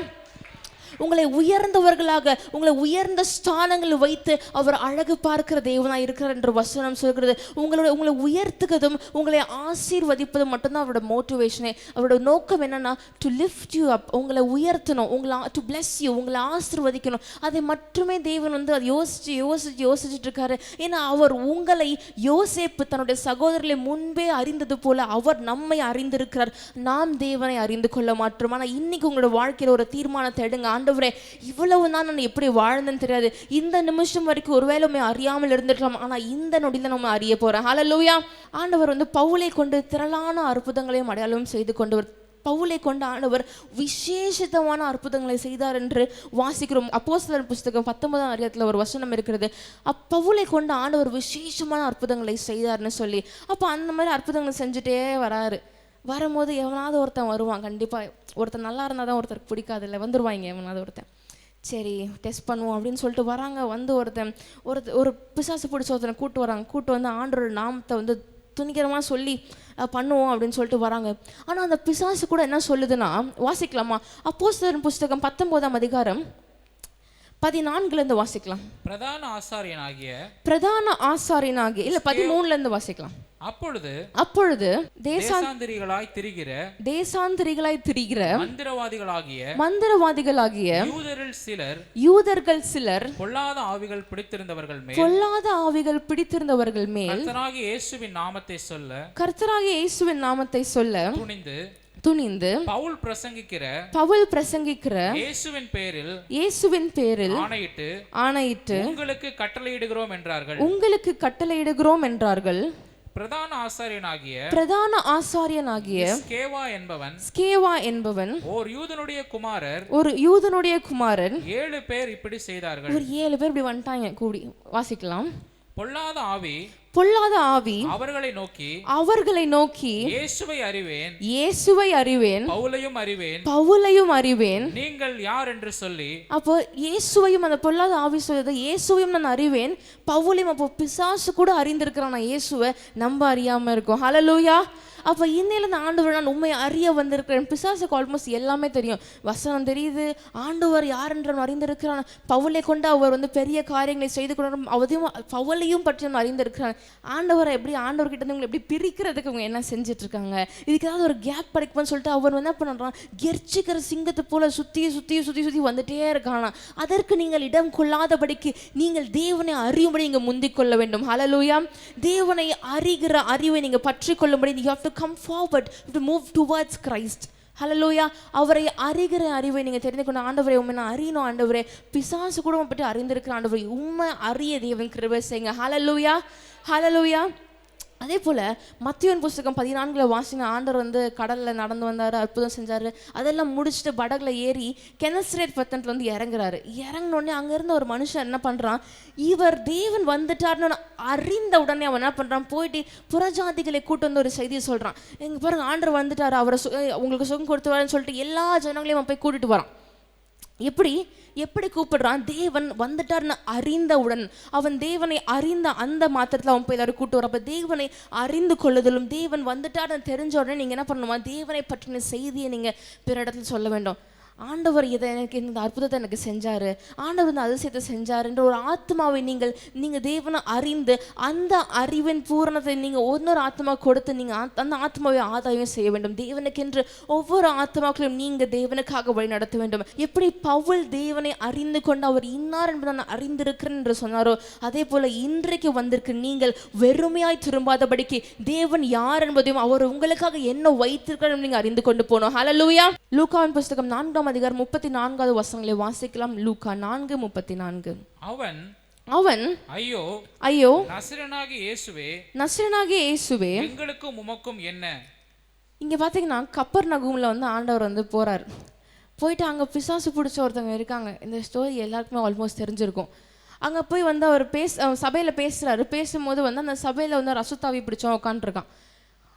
உங்களை உயர்ந்தவர்களாக உங்களை உயர்ந்த ஸ்தானங்களில் வைத்து அவர் அழகு பார்க்கிற தேவனாக இருக்கிறார் என்று வசனம் சொல்கிறது. உங்களை உயர்த்துவதும் உங்களை ஆசீர்வதிப்பதும் மட்டும்தான் அவரோட மோட்டிவேஷனே. அவரோட நோக்கம் என்னன்னா டு லிஃப்ட் யூ அப், உங்களை உயர்த்தணும், உங்களை டு பிளஸ் யூ, உங்களை ஆசீர்வதிக்கணும். அதை மட்டுமே தேவன் அதை யோசிச்சுட்டு இருக்காரு. ஏன்னா அவர் உங்களை யோசேப்பு தன்னுடைய சகோதரர்களை முன்பே அறிந்தது போல அவர் நம்மை அறிந்திருக்கிறார். நாம் தேவனை அறிந்து கொள்ள மாட்டோம். ஆனால் இன்னைக்கு உங்களோட வாழ்க்கையில் ஒரு தீர்மானத்தை எடுங்க. ஆண்டவரே, இவ்வளவு தான் நான் எப்படி வாழ்ந்தேன்னு தெரியாது, இந்த நிமிஷம் வரைக்கும் ஒருவேளை அறியாமல் இருந்திருக்கலாம், ஆனா இந்த நொடியில் நம்ம அறிய போறேன். ஹல்லேலூயா. ஆண்டவர் பவுலை கொண்டு திரளான அற்புதங்களையும் அடையாளம் செய்து கொண்டு பவுலை கொண்ட ஆண்டவர் விசேஷமான அற்புதங்களை செய்தார் என்று வாசிக்கிறோம். அப்போஸ்தலர் புஸ்தகம் 19ஆம் அதிகாரத்தில் ஒரு வசனம் இருக்கிறது. பவுலை கொண்ட ஆண்டவர் விசேஷமான அற்புதங்களை செய்தார்னு சொல்லி. அப்போ அந்த மாதிரி அற்புதங்களை செஞ்சுட்டே வராரு. வரும்போது எவனாவது ஒருத்தன் வருவான். கண்டிப்பாக ஒருத்தன் நல்லா இருந்தால் தான் ஒருத்தருக்கு பிடிக்காதில்ல, வந்துடுவாங்க எவனாவது ஒருத்தன். சரி டெஸ்ட் பண்ணுவோம் அப்படின்னு சொல்லிட்டு வராங்க. ஒரு பிசாசு பிடிச்ச ஒருத்தனை கூட்டு வந்து ஆண்டவரோட நாமத்தை துணிகரமாக சொல்லி பண்ணுவோம் அப்படின்னு சொல்லிட்டு வராங்க. ஆனால் அந்த பிசாசு கூட என்ன சொல்லுதுன்னா, வாசிக்கலாமா? அப்போஸ்தலர் புஸ்தகம் 19ஆம் அதிகாரம் 14 இருந்து வாசிக்கலாம். பிரதான ஆசாரியனாகிய பிரதான ஆசாரியனாகிய இல்ல 13 இருந்து வாசிக்கலாம். அப்பொழுது தேசாந்திரிகளாய் திரிகிற மந்திரவாதிகளாகிய யூதர்கள் சிலர் பொல்லாத ஆவிகள் பிடித்திருந்தவர்கள் மேல் கர்த்தராகிய இயேசுவின் நாமத்தை சொல்ல துணிந்து பவுல் பிரசங்கிக்கிற இயேசுவின் பேரில் ஆணையிட்டு உங்களுக்கு கட்டளையிடுகிறோம் என்றார்கள். பிரதான ஆசாரியனாகிய ஸ்கேவா என்பவன் ஒரு யூதனுடைய குமாரர் 7 பேர் இப்படி செய்தார்கள். ஒரு 7 பேர் இப்படி வந்துட்டாங்க கூடி. வாசிக்கலாம். பொல்லாத ஆவி அவர்களை நோக்கி இயேசுவை அறிவேன் பவுலையும் அறிவேன் நீங்கள் யார் என்று சொல்லி. அப்போ இயேசுவையும் அந்த பொல்லாத ஆவி சொல்லுது, இயேசுவையும் நான் அறிவேன் பவுலையும். அப்போ பிசாசு கூட அறிந்திருக்கிறான் நான் இயேசுவை, நம்ம அறியாம இருக்கோம். ஹல்லேலூயா. அப்போ இன்னையில இந்த ஆண்டவர் நான் உண்மை அறிய வந்திருக்கிறேன். பிசாசுக்கு ஆல்மோஸ்ட் எல்லாமே தெரியும், வசனம் தெரியுது, ஆண்டவர் யார் என்று அறிந்திருக்கிறான். பவுலை கொண்டு அவர் பெரிய காரியங்களை செய்து கொண்டு அவதையும் பவுலையும் பற்றி அறிந்திருக்கிறான். ஆண்டவரை ஆண்டவர்கிட்ட இருந்து உங்களை எப்படி பிரிக்கிறதுக்கு அவங்க என்ன செஞ்சுட்டு இருக்காங்க, இதுக்கு ஏதாவது ஒரு கேப் கிடைக்கும்னு சொல்லிட்டு அவர் என்ன பண்ணுறான், கெர்ச்சிக்கிற சிங்கத்தை போல சுற்றி வந்துட்டே இருக்கானா. அதற்கு நீங்கள் இடம் கொள்ளாதபடிக்கு நீங்கள் தேவனை அறியும்படி நீங்கள் முந்திக் கொள்ள வேண்டும். ஹல்லேலூயா. தேவனை அறிகிற அறிவை நீங்கள் பற்றி கொள்ளும்படி you have to come forward, you have to move towards Christ. ஹல்லேலூயா. அவரை அறிகிற அறிவை நீங்கள் தெரிந்து கொண்டு, ஆண்டவரை உண்மை நான் அறியணும் ஆண்டவரே, பிசாசு கூட பற்றி அறிந்திருக்கிற ஆண்டவரை உண்மை அறிய தேவன் கிருபை செய்யுங்க. ஹல்லேலூயா. ஹல்லேலூயா. அதே போல் மத்தேயுவின் புஸ்தகம் 14 வாசிங்க. ஆண்டவர் கடலில் நடந்து வந்தார், அற்புதம் செஞ்சார். அதெல்லாம் முடிச்சுட்டு படகுல ஏறி கெனசரேத் பட்டணத்தில் இறங்குறாரு. இறங்கினோடனே அங்கேருந்து ஒரு மனுஷன் என்ன பண்ணுறான், இவர் தேவன் வந்துட்டார்னு அறிந்த உடனே அவன் என்ன பண்ணுறான், போயிட்டு புறஜாதிகளை கூட்டு ஒரு செய்தியை சொல்கிறான். எங்கள் பாருங்க ஆண்டவர் வந்துட்டார், அவரை உங்களுக்கு சுகம் கொடுத்துவாருன்னு சொல்லிட்டு எல்லா ஜனங்களையும் அவன் போய் கூட்டிட்டு வரான். எப்படி கூப்பிடுறான், தேவன் வந்துட்டார்னு அறிந்தவுடன். அவன் தேவனை அறிந்த அந்த மாத்திரத்தில் அவன் போய் எல்லாரும் கூட்டு வர. அப்போ தேவனை அறிந்து கொள்ளுதலும், தேவன் வந்துட்டார்னு தெரிஞ்ச உடனே நீங்கள் என்ன பண்ணணுமா, தேவனை பற்றின செய்தியை நீங்கள் பிற இடத்துல சொல்ல வேண்டும். ஆண்டவர் எனக்கு இந்த அற்புதத்தை எனக்கு செஞ்சார், ஆண்டவர் இந்த அதிசயத்தை செஞ்சாருன்ற ஒரு ஆத்மாவை நீங்கள் தேவனை அறிந்து அந்த அறிவின் பூரணத்தை நீங்கள் இன்னொரு ஆத்மா கொடுத்து நீங்கள் அந்த ஆத்மாவை ஆதாயம் செய்ய வேண்டும். தேவனுக்கென்று ஒவ்வொரு ஆத்மாக்களையும் நீங்கள் தேவனுக்காக வழி நடத்த வேண்டும். எப்படி பவுல் தேவனை அறிந்து கொண்டு அவர் இன்னார் என்பதை நான் அறிந்திருக்கிறேன் என்று சொன்னாரோ, அதே போல் இன்றைக்கு வந்திருக்கு நீங்கள் வெறுமையாய் திரும்பாதபடிக்கு தேவன் யார் என்பதையும் அவர் உங்களுக்காக என்ன வைத்திருக்கிறார் நீங்கள் அறிந்து கொண்டு போனோம். ஹல்லேலூயா. லூக்காவின் புஸ்தகம் 4 அதிகாரம் 34 வசனங்களை வாசிக்கலாம். லூக்கா 4:34. அவன் ஐயோ நசரேயனாகிய இயேசுவே எங்களுக்கும் உமக்கும் என்ன. இங்க பாத்தீங்கன்னா கப்பர்நகூம்ல ஆண்டவர் போறார். போயிட்டு அங்க பிசாசு பிடிச்ச ஒருத்தவங்க இருக்காங்க. இந்த ஸ்டோரி எல்லாருக்குமே ஆல்மோஸ்ட் தெரிஞ்சிருக்கும். அங்க போய் அவர் சபையில பேசுறாரு. பேசும்போது அந்த சபையில அசுத்தாவி பிடிச்சவன் உட்காந்துருக்கான்.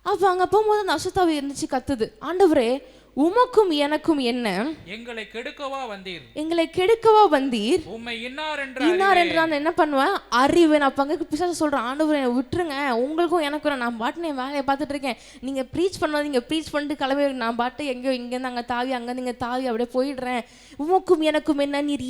அப்ப அங்க போகும்போது அந்த அசுத்தாவி இருந்துச்சு, கத்துது, ஆண்டவரே உமக்கும் எனக்கும் என்ன, எங்களை கெடுக்கவா வந்தீர் உம்மை இன்னார் என்று நான் என்ன பண்ணுவேன், அறிவேன். அப்ப அங்க பிசாசு சொல்றேன், ஆண்டவரே விட்டுருங்க, உங்களுக்கும் எனக்கும் நான் பாட்டு என் வேலையை பார்த்துட்டு இருக்கேன், நீங்க ப்ரீச் பண்ணாதீங்க, ப்ரீச் பண்ணிட்டு கிளம்பி நான் பாட்டு எங்கேயோ இங்கேருந்து அங்கே தாவி அங்கேருந்து இங்கே தாவி அப்படியே போயிடுறேன். உமக்கும் எனக்கும் என்ன, நீர்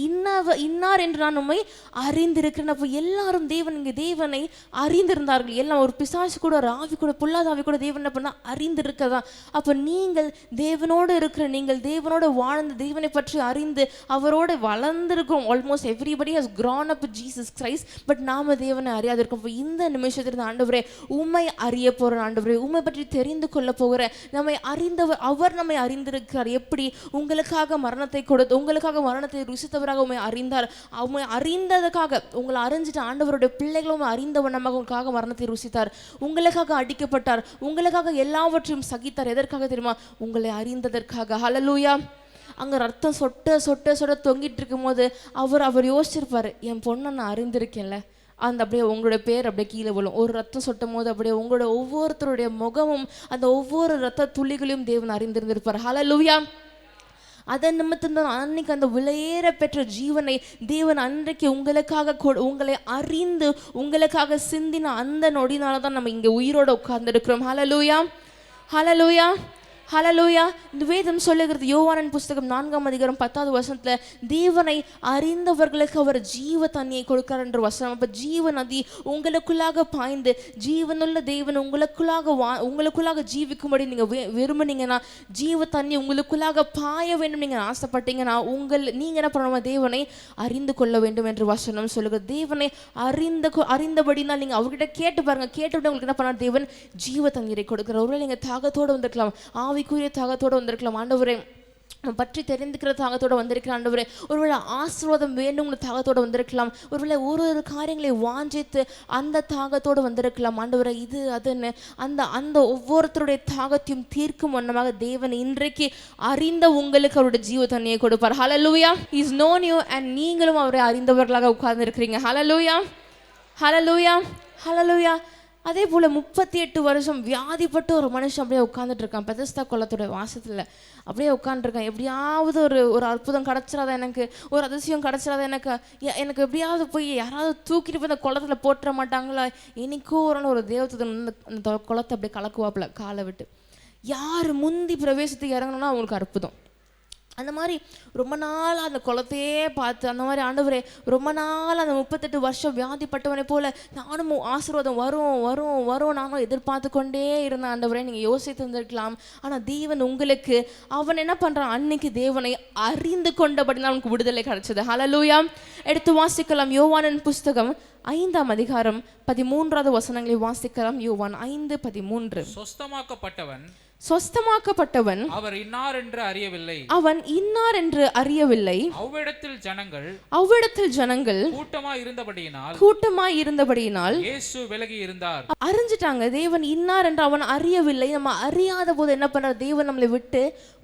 இன்னார் என்று நான் உண்மை அறிந்திருக்கிறேன். அப்போ எல்லாரும் தேவனை அறிந்திருந்தார்கள். எல்லாம் ஒரு பிசாசு கூட ஒரு ஆவி கூட பொல்லாத ஆவி கூட தேவன் என்ன பண்ணா அறிந்திருக்கதான். அப்போ நீங்கள் தேவனோடு இருக்கிற, நீங்கள் தேவனோட வாழ்ந்து தேவனை பற்றி அறிந்து அவரோட வளர்ந்திருக்கிறோம். Almost everybody has grown up with Jesus Christ. But நாம தேவனை அறியாது இருக்கோம். இந்த நிமிஷத்திலிருந்து ஆண்டவரே உம்மை அறிய போகிற ஆண்டவரே, உம்மை பற்றி தெரிந்து கொள்ள போகிற நம்மை அறிந்தவர், அவர் நம்மை அறிந்திருக்கிறார். எப்படி உங்களுக்காக மரணத்தை கொடுத்து உங்களுக்காக மரணத்தை ருசித்தவராக உண்மை அறிந்தார். உண்மை அறிந்ததுக்காக உங்களை அறிஞ்சிட்டு ஆண்டவருடைய பிள்ளைகளும் அறிந்தவர் நமக்கு உங்களுக்காக மரணத்தை ருசித்தார். உங்களுக்காக அடிக்கப்பட்டார், உங்களுக்காக எல்லாவற்றையும் சகித்தார். எதற்காக தெரியுமா? உங்களை அறிந்ததற்காக. ஹல்லேலூயா. அங்கே ரத்தம் சொட்ட தொங்கிட்டு இருக்கும் போது அவர் யோசிச்சிருப்பார், என் பொண்ணை நான் அறிந்திருக்கேன்ல, அந்த அப்படியே உங்களுடைய பேர் அப்படியே கீழே விழும். ஒரு ரத்தம் சொட்டும் போது அப்படியே உங்களோட ஒவ்வொருத்தருடைய முகமும் அந்த ஒவ்வொரு ரத்த துளிகளையும் தேவன் அறிந்திருந்திருப்பார். ஹல்லேலூயா. அதன் நிமித்தம் தான் அன்னைக்கு அந்த விலையேற பெற்ற ஜீவனை தேவன் அன்றைக்கு உங்களுக்காக உங்களை அறிந்து உங்களுக்காக சிந்தின அந்த நொடினால தான் நம்ம இங்கே உயிரோடு உட்கார்ந்துருக்கிறோம். ஹல்லேலூயா. ஹல்லேலூயா. ஹல்லேலூயா. இந்த வேதம் சொல்லுகிறது, யோவானின் புஸ்தகம் 4ஆம் அதிகாரம் 10வது வசனத்துல, தேவனை அறிந்தவர்களுக்கு அவர் ஜீவ தண்ணியை கொடுக்கிறார் என்ற வசனம். அப்ப ஜீவ நதி உங்களுக்குள்ளாக பாய்ந்து ஜீவனுள்ள தேவன் உங்களுக்குள்ளாக ஜீவிக்கும்படி நீங்க விரும்புனீங்கன்னா, ஜீவ தண்ணி உங்களுக்குள்ளாக பாய வேண்டும் நீங்க ஆசைப்பட்டீங்கன்னா, நீங்க என்ன பண்ணணும்? தேவனை அறிந்து கொள்ள வேண்டும் என்று வசனம் சொல்லுகிறது. தேவனை அறிந்தபடினால் நீங்க அவர்கிட்ட கேட்டு பாருங்க. கேட்டுவிட்டு உங்களுக்கு என்ன பண்ணார்? தேவன் ஜீவ தண்ணீரை கொடுக்கிறார். ஒருவேளை நீங்க தாகத்தோடு வந்திருக்கலாம், ஆவிக்குரிய தாகத்தோடு வந்திருக்கலாம். ஆண்டவரே பற்றி தெரிந்துக்கிற தாகத்தோடு வந்திருக்கிற ஆண்டவரே, ஒருவேளை ஆசீர்வாதம் வேண்டும்ங்கிற தாகத்தோடு வந்திருக்கலாம். ஒருவேளை ஒரு காரியங்களை வாஞ்சித்து அந்த தாகத்தோடு வந்திருக்கலாம். ஆண்டவரே இது அதுன்னு அந்த ஒவ்வொருத்தருடைய தாகத்தையும் தீர்க்கும் வண்ணமாக தேவன் இன்றைக்கு அறிந்த உங்களுக்கு அவருடைய ஜீவ தண்ணியை கொடுப்பார். ஹல்லேலூயா. He is known you and நீங்களும் அவரை அறிந்தவர்களாக உட்கார்ந்து இருக்கிறீங்க. ஹல்லேலூயா, ஹல்லேலூயா, ஹல்லேலூயா. அதே போல் 38 வருஷம் வியாதிப்பட்டு ஒரு மனுஷன் அப்படியே உட்காந்துட்டு இருக்கான். பெதஸ்தா குளத்துடைய வாசத்தில் அப்படியே உட்காந்துருக்கான். எப்படியாவது ஒரு அற்புதம் கிடச்சிடாத, எனக்கு ஒரு அதிசயம் கிடச்சிடாத, எனக்கு எப்படியாவது போய் யாராவது தூக்கிட்டு போய் அந்த குளத்தில் போட்டுற மாட்டாங்களா? என்னைக்கோ ஒரு தேவதூதன் அந்த குளத்தை அப்படியே கலக்குவாப்புல காலை விட்டு. யார் முந்தி பிரவேசத்துக்கு இறங்கணும்னா அவங்களுக்கு அற்புதம். அந்த மாதிரி ரொம்ப நாள் அந்த குளத்தையே பார்த்து, அந்த மாதிரி ஆண்டவரே ரொம்ப நாள் அந்த 38 வருஷம் வியாதிப்பட்டவனை போல நானும் ஆசீர்வாதம் வரும் வரும் வரும் நானும் எதிர்பார்த்து கொண்டே இருந்த ஆண்டவரே, நீங்கள் யோசித்து இருந்திருக்கலாம். ஆனால் தேவன் உங்களுக்கு அவன் என்ன பண்ணுறான்? அன்னைக்கு தேவனை அறிந்து கொண்டபடினால் அவனுக்கு விடுதலை கிடைச்சது. ஹல்லேலூயா. எடுத்து வாசிக்கலாம். யோவானின் புஸ்தகம் 5ஆம் அதிகாரம் 13வது வசனங்களை வாசிக்கலாம். யோவான் 5:13. சொஸ்தமாக்கப்பட்டவன் அவர் இன்னார் என்று அறியவில்லை, அவன் இன்னார் என்று அறியவில்லை. அவ்விடத்தில் ஜனங்கள் கூட்டமாய் இருந்தபடியினால் இயேசு விலகி இருந்தார். அறிஞ்சிட்டாங்க தேவன் இன்னார் என்று அவன் அறியவில்லை. நம்ம அறியாத போது என்ன பண்றார்? தேவன் நம்மளை விட்டு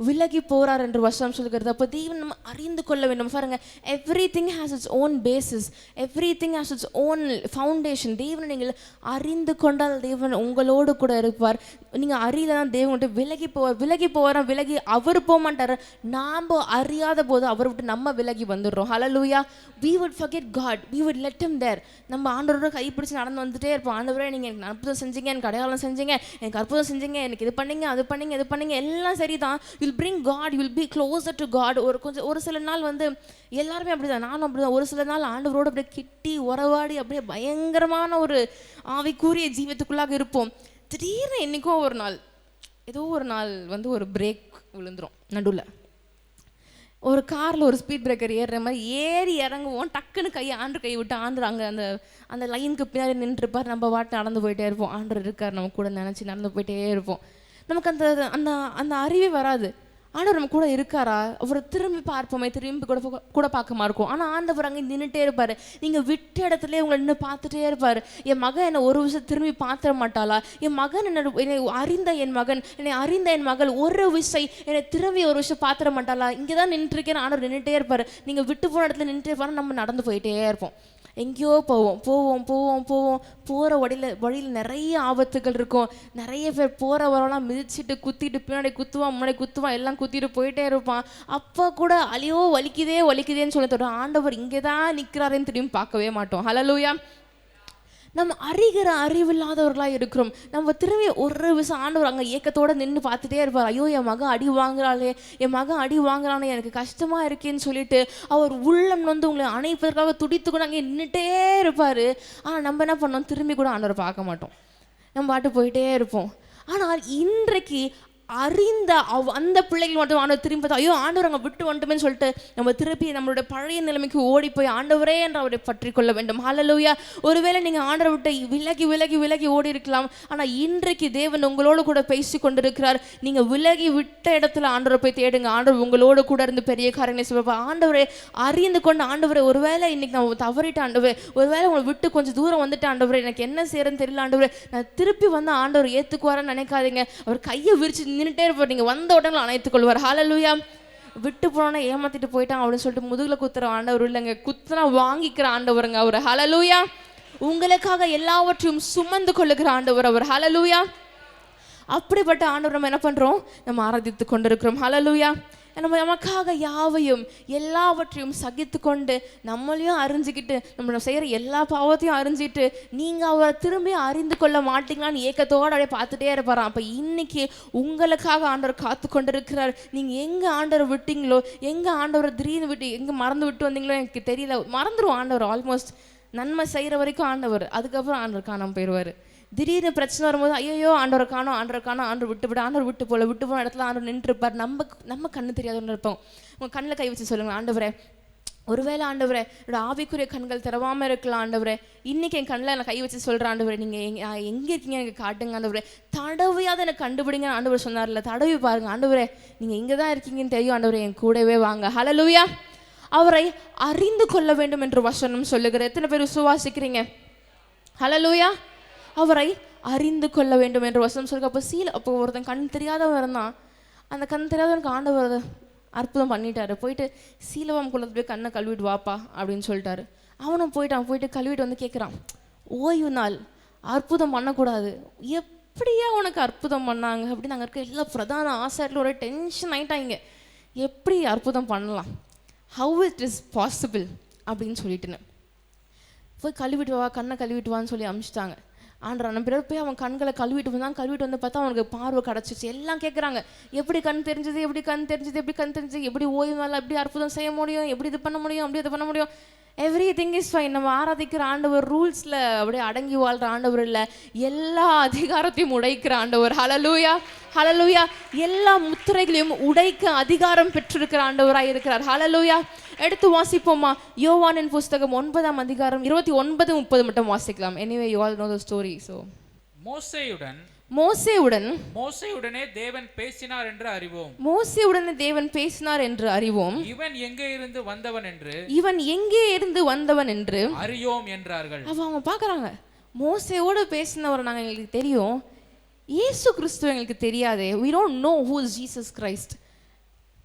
விலகி போறார் என்று வசனம் சொல்கிறது. அப்போ தேவன் நம்ம அறிந்து கொள்ள வேண்டும். பாருங்க, everything has its own basis, everything has its own foundation. தேவனை நீங்கள் அறிந்து கொண்டால் தேவன் உங்களோடு கூட இருப்பார். நீங்க அறியலதான் தேவன் விலகி போவார். விலகி அவர் போக மாட்டார். நாம் அறியாத போது அவர் விட்டு நம்ம விலகி வந்துடுறோம். ஹல்லேலூயா. we would forget God, we would let him there. நம்ம ஆண்டவரோட கைப்பிடிச்சு நடந்து வந்துட்டே இருப்போம். ஆண்டவரே நீங்கள் எனக்கு அற்புதம் செஞ்சீங்க, எனக்கு அடையாளம் செஞ்சீங்க, எனக்கு அற்புதம் செஞ்சீங்க, எனக்கு இது பண்ணீங்க, அது பண்ணீங்க, இது பண்ணீங்க, எல்லாம் சரிதான். Will bring God, you will be closer to God. ஒரு சில நாள் எல்லாருமே அப்படிதான், நானும் அப்படிதான். ஒரு சில நாள் ஆண்டவரோடு அப்படியே கிட்டி உறவாடி அப்படியே பயங்கரமான ஒரு ஆவிக்குரிய ஜீவத்துக்குள்ளாக இருப்போம். திடீர்னு என்னைக்கோ ஏதோ ஒரு நாள் ஒரு பிரேக் விழுந்துரும். நடுவில் ஒரு காரில் ஒரு ஸ்பீட் பிரேக்கர் ஏறுற மாதிரி ஏறி இறங்குவோம். டக்குன்னு கை விட்டு ஆண்டர் அங்கே அந்த லைனுக்கு பின்னாடி நின்றுருப்பார். நம்ம வாட்டு நடந்து போயிட்டே இருப்போம். ஆண்டர் இருக்கார் நம்ம கூட நினச்சி நடந்து போயிட்டே இருப்போம். நமக்கு அந்த அறிவே வராது. ஆண்டவர் நம்ம கூட இருக்காரா, அவர் திரும்பி பார்ப்போமே, திரும்பி கூட பார்க்கமா இருக்கும். ஆனால் ஆண்டவர் அங்கே நின்றுட்டே இருப்பார். நீங்கள் விட்ட இடத்துல உங்களை நின்று பார்த்துட்டே இருப்பார். என் மகன் என்னை ஒரு விஷயம் திரும்பி பார்த்துட மாட்டாளா? என் மகன் என்னை அறிந்த என் மகள் ஒரு விஷயம் என்னை திரும்பி ஒரு விஷயம் பார்த்துட மாட்டாளா? இங்கே தான் நின்றுருக்கேன். ஆண்டவர் நின்றுட்டே இருப்பார். நீங்கள் விட்டு போன இடத்துல நின்றுட்டே இருப்பாரு. நம்ம நடந்து போயிட்டே இருப்போம். எங்கேயோ போகிற வழியில் நிறைய ஆபத்துகள் இருக்கும். நிறைய பேர் போகிற வரலாம் மிதிச்சுட்டு குத்திட்டு பின்னாடி குத்துவான் எல்லாம் குத்திட்டு போயிட்டே இருப்பான். அப்போ கூட அழியோ வலிக்குதேன்னு சொல்லி தோடும். ஆண்டவர் இங்கே தான் நிற்கிறாருன்னு திரும்பி பார்க்கவே மாட்டோம். ஹல்லேலூயா. நம்ம அறிவில்லாதவர்களாக இருக்கிறோம். நம்ம திரும்பி ஒரு விஷயம் ஆண்டவர் அங்கே ஏக்கத்தோடு நின்று பார்த்துட்டே இருப்பார். ஐயோ என் மகன் அடி வாங்குறானே எனக்கு கஷ்டமாக இருக்கேன்னு சொல்லிட்டு அவர் உள்ளம் உங்களை அணைப்பதற்காக துடித்து கூட அங்கே நின்றுட்டே இருப்பார். ஆனால் நம்ம என்ன பண்ணோம்? திரும்பி கூட ஆண்டவரை பார்க்க மாட்டோம். நம்ம பாட்டு போயிட்டே இருப்போம். ஆனால் இன்றைக்கு அறிந்த அந்த பிள்ளைகள் மட்டும் ஆண்டவர் திரும்பி பார்த்தா, ஐயோ ஆண்டவர் அங்கே விட்டு வந்துட்டுமே சொல்லிட்டு நம்ம திருப்பி நம்மளோட பழைய நிலைமைக்கு ஓடி போய் ஆண்டவரே என்று அவரை பற்றி கொள்ள வேண்டும். ஹல்லேலூயா. ஒருவேளை நீங்கள் ஆண்டவரை விட்டு விலகி ஓடி இருக்கலாம். ஆனால் இன்றைக்கு தேவன் உங்களோடு கூட பேசி கொண்டிருக்கிறார். நீங்கள் விலகி விட்ட இடத்துல ஆண்டவரை போய் தேடுங்க. ஆண்டவர் உங்களோடு கூட இருந்து பெரிய காரியங்களை சொல்வார். ஆண்டவரை அறிந்து கொண்டு, ஆண்டவரை ஒருவேளை இன்னைக்கு நான் தவறிட்ட ஆண்டவரே, ஒருவேளை உங்களை விட்டு கொஞ்சம் தூரம் வந்துட்டு ஆண்டவரே, எனக்கு என்ன செய்யறதுன்னு தெரியல ஆண்டவரே, நான் திருப்பி வந்து ஆண்டவர் ஏற்றுக்குவாரன்னு நினைக்காதீங்க. அவர் கையை விரிச்சு நின்றுட்டே இருப்பார். நீங்கள் வந்த உடனே அணைத்துக் கொள்வார். ஹல்லேலூயா. விட்டு போனோன்னா ஏமாத்திட்டு போயிட்டான் அப்படின்னு சொல்லிட்டு முதுகுல குத்துற ஆண்டவர் இல்லைங்க, குத்துனா வாங்கிக்கிற ஆண்டவருங்க அவர். ஹல்லேலூயா. உங்களுக்காக எல்லாவற்றையும் சுமந்து கொள்ளுகிற ஆண்டவர் அவர். ஹல்லேலூயா. அப்படிப்பட்ட ஆண்டவர் நம்ம என்ன பண்றோம்? நம்ம ஆராதித்து கொண்டிருக்கிறோம். ஹல்லேலூயா. நம்ம நமக்காக யாவையும் எல்லாவற்றையும் சகித்து கொண்டு நம்மளையும் அறிஞ்சிக்கிட்டு நம்ம செய்கிற எல்லா பாவத்தையும் அறிஞ்சிட்டு நீங்கள் அவரை திரும்பி அறிந்து கொள்ள மாட்டீங்களான்னு ஏக்கத்தோடு அப்படியே பார்த்துட்டே இருப்பாராம். அப்போ இன்னைக்கு உங்களுக்காக ஆண்டவர் காத்து கொண்டு இருக்கிறார். நீங்கள் எங்கே ஆண்டவரை விட்டீங்களோ, எங்கே ஆண்டவரை திடீர்னு விட்டு எங்கே மறந்து விட்டு வந்தீங்களோ எனக்கு தெரியல. மறந்துடும் ஆண்டவர். ஆல்மோஸ்ட் நன்மை செய்கிற வரைக்கும் ஆண்டவர், அதுக்கப்புறம் ஆண்டவர் காணாமல் போயிடுவார். திடீர்னு பிரச்சனை வரும்போது ஐயோ ஆண்டவரை காணோம், ஆண்டவர் விட்டு ஆண்டவர் விட்டு போன இடத்துல ஆண்டவர் நின்றுருப்பார். நம்ம கண்ணு தெரியாதுன்னு இருப்போம். உங்கள் கண்ணில் கை வச்சு சொல்லுங்கள், ஆண்டவரே ஒருவேளை ஆண்டவரே என்னோட ஆவிக்குரிய கண்கள் திறவாமல் இருக்கலாம் ஆண்டவரே, இன்றைக்கி என் கண்ணில் நான் கை வச்சு சொல்கிறேன் ஆண்டவரே, நீங்கள் எங்கே இருக்கீங்க எனக்கு காட்டுங்க ஆண்டவரே, தடவையாவது எனக்கு கண்டுபிடிங்க ஆண்டவர் சொன்னார்ல, தடவி பாருங்கள் ஆண்டவரே, நீங்கள் இங்கே தான் இருக்கீங்கன்னு தெரியும் ஆண்டவரே, என் கூடவே வாங்க. ஹல்லேலூயா. அவரை அறிந்து கொள்ள வேண்டும் என்று வசனம் சொல்லுகிற எத்தனை பேர் விசுவாசிக்கிறீங்க? ஹல்லேலூயா. அவரை அறிந்து கொள்ள வேண்டும் என்று வசனம் சொல்லுங்க. அப்போ ஒருத்தன் கண் தெரியாதவன் இருந்தான். அந்த கண் தெரியாதவனுக்கு ஆண்டவர் அற்புதம் பண்ணிட்டாரு. போயிட்டு சீலவம் குளத்து போய் கண்ணை கழுவிட்டு வாப்பா அப்படின்னு சொல்லிட்டாரு. அவனும் போயிட்டு கழுவிட்டு வந்து கேட்குறான், ஓய்வு நாள் அற்புதம் பண்ணக்கூடாது, எப்படியா உனக்கு அற்புதம் பண்ணாங்க அப்படின்னு அங்கே இருக்க எல்லா பிரதான ஆசாரில் ஒரு டென்ஷன் ஆகிட்டாங்க. எப்படி அற்புதம் பண்ணலாம், ஹவு இட் இஸ் பாசிபிள் அப்படின்னு சொல்லிட்டுன்னு போய் கழுவிட்டு வா, கண்ணை கழுவிட்டு வான்னு சொல்லி அனுப்பிச்சிட்டாங்க. ஆண்டவர் பிறகு போய் அவன் கண்களை கழுவிட்டு வந்து பார்த்தா அவனுக்கு பார்வை கிடச்சிச்சு. எல்லாம் கேட்குறாங்க, எப்படி கண் தெரிஞ்சது, எப்படி ஓய்வு நாள் எப்படி அற்புதம் செய்ய முடியும், எப்படி இது பண்ண முடியும், அப்படி இது பண்ண முடியும். Everything is fine. நம்ம ஆராதிக்கிற ஆண்டவர் ரூல்ஸில் அப்படியே அடங்கி வாழ்கிற ஆண்டவர் இல்லை, எல்லா அதிகாரத்தையும் உடைக்கிற ஆண்டவர். ஹல்லேலூயா, ஹல்லேலூயா. எல்லா முத்திரைகளையும் உடைக்க அதிகாரம் பெற்றிருக்கிற ஆண்டவராக இருக்கிறார். ஹல்லேலூயா. எடுத்து வாசிப்போமா? யோவானின் புஸ்தகம் 9ஆம் அதிகாரம் 29-30 மட்டும் வாசிக்கலாம். Anyway you all know the story. So மோசேயுடனே தேவன் பேசினார் என்று அறிவோம். இவன் எங்கே இருந்து வந்தவன் என்று அறியோம் என்றார்கள். அவங்க பார்க்குறாங்க, மோசேயோடு பேசினவர் நாங்கள் எங்களுக்கு தெரியும், இயேசு கிறிஸ்து எங்களுக்கு தெரியாதே. we don't know who is Jesus Christ.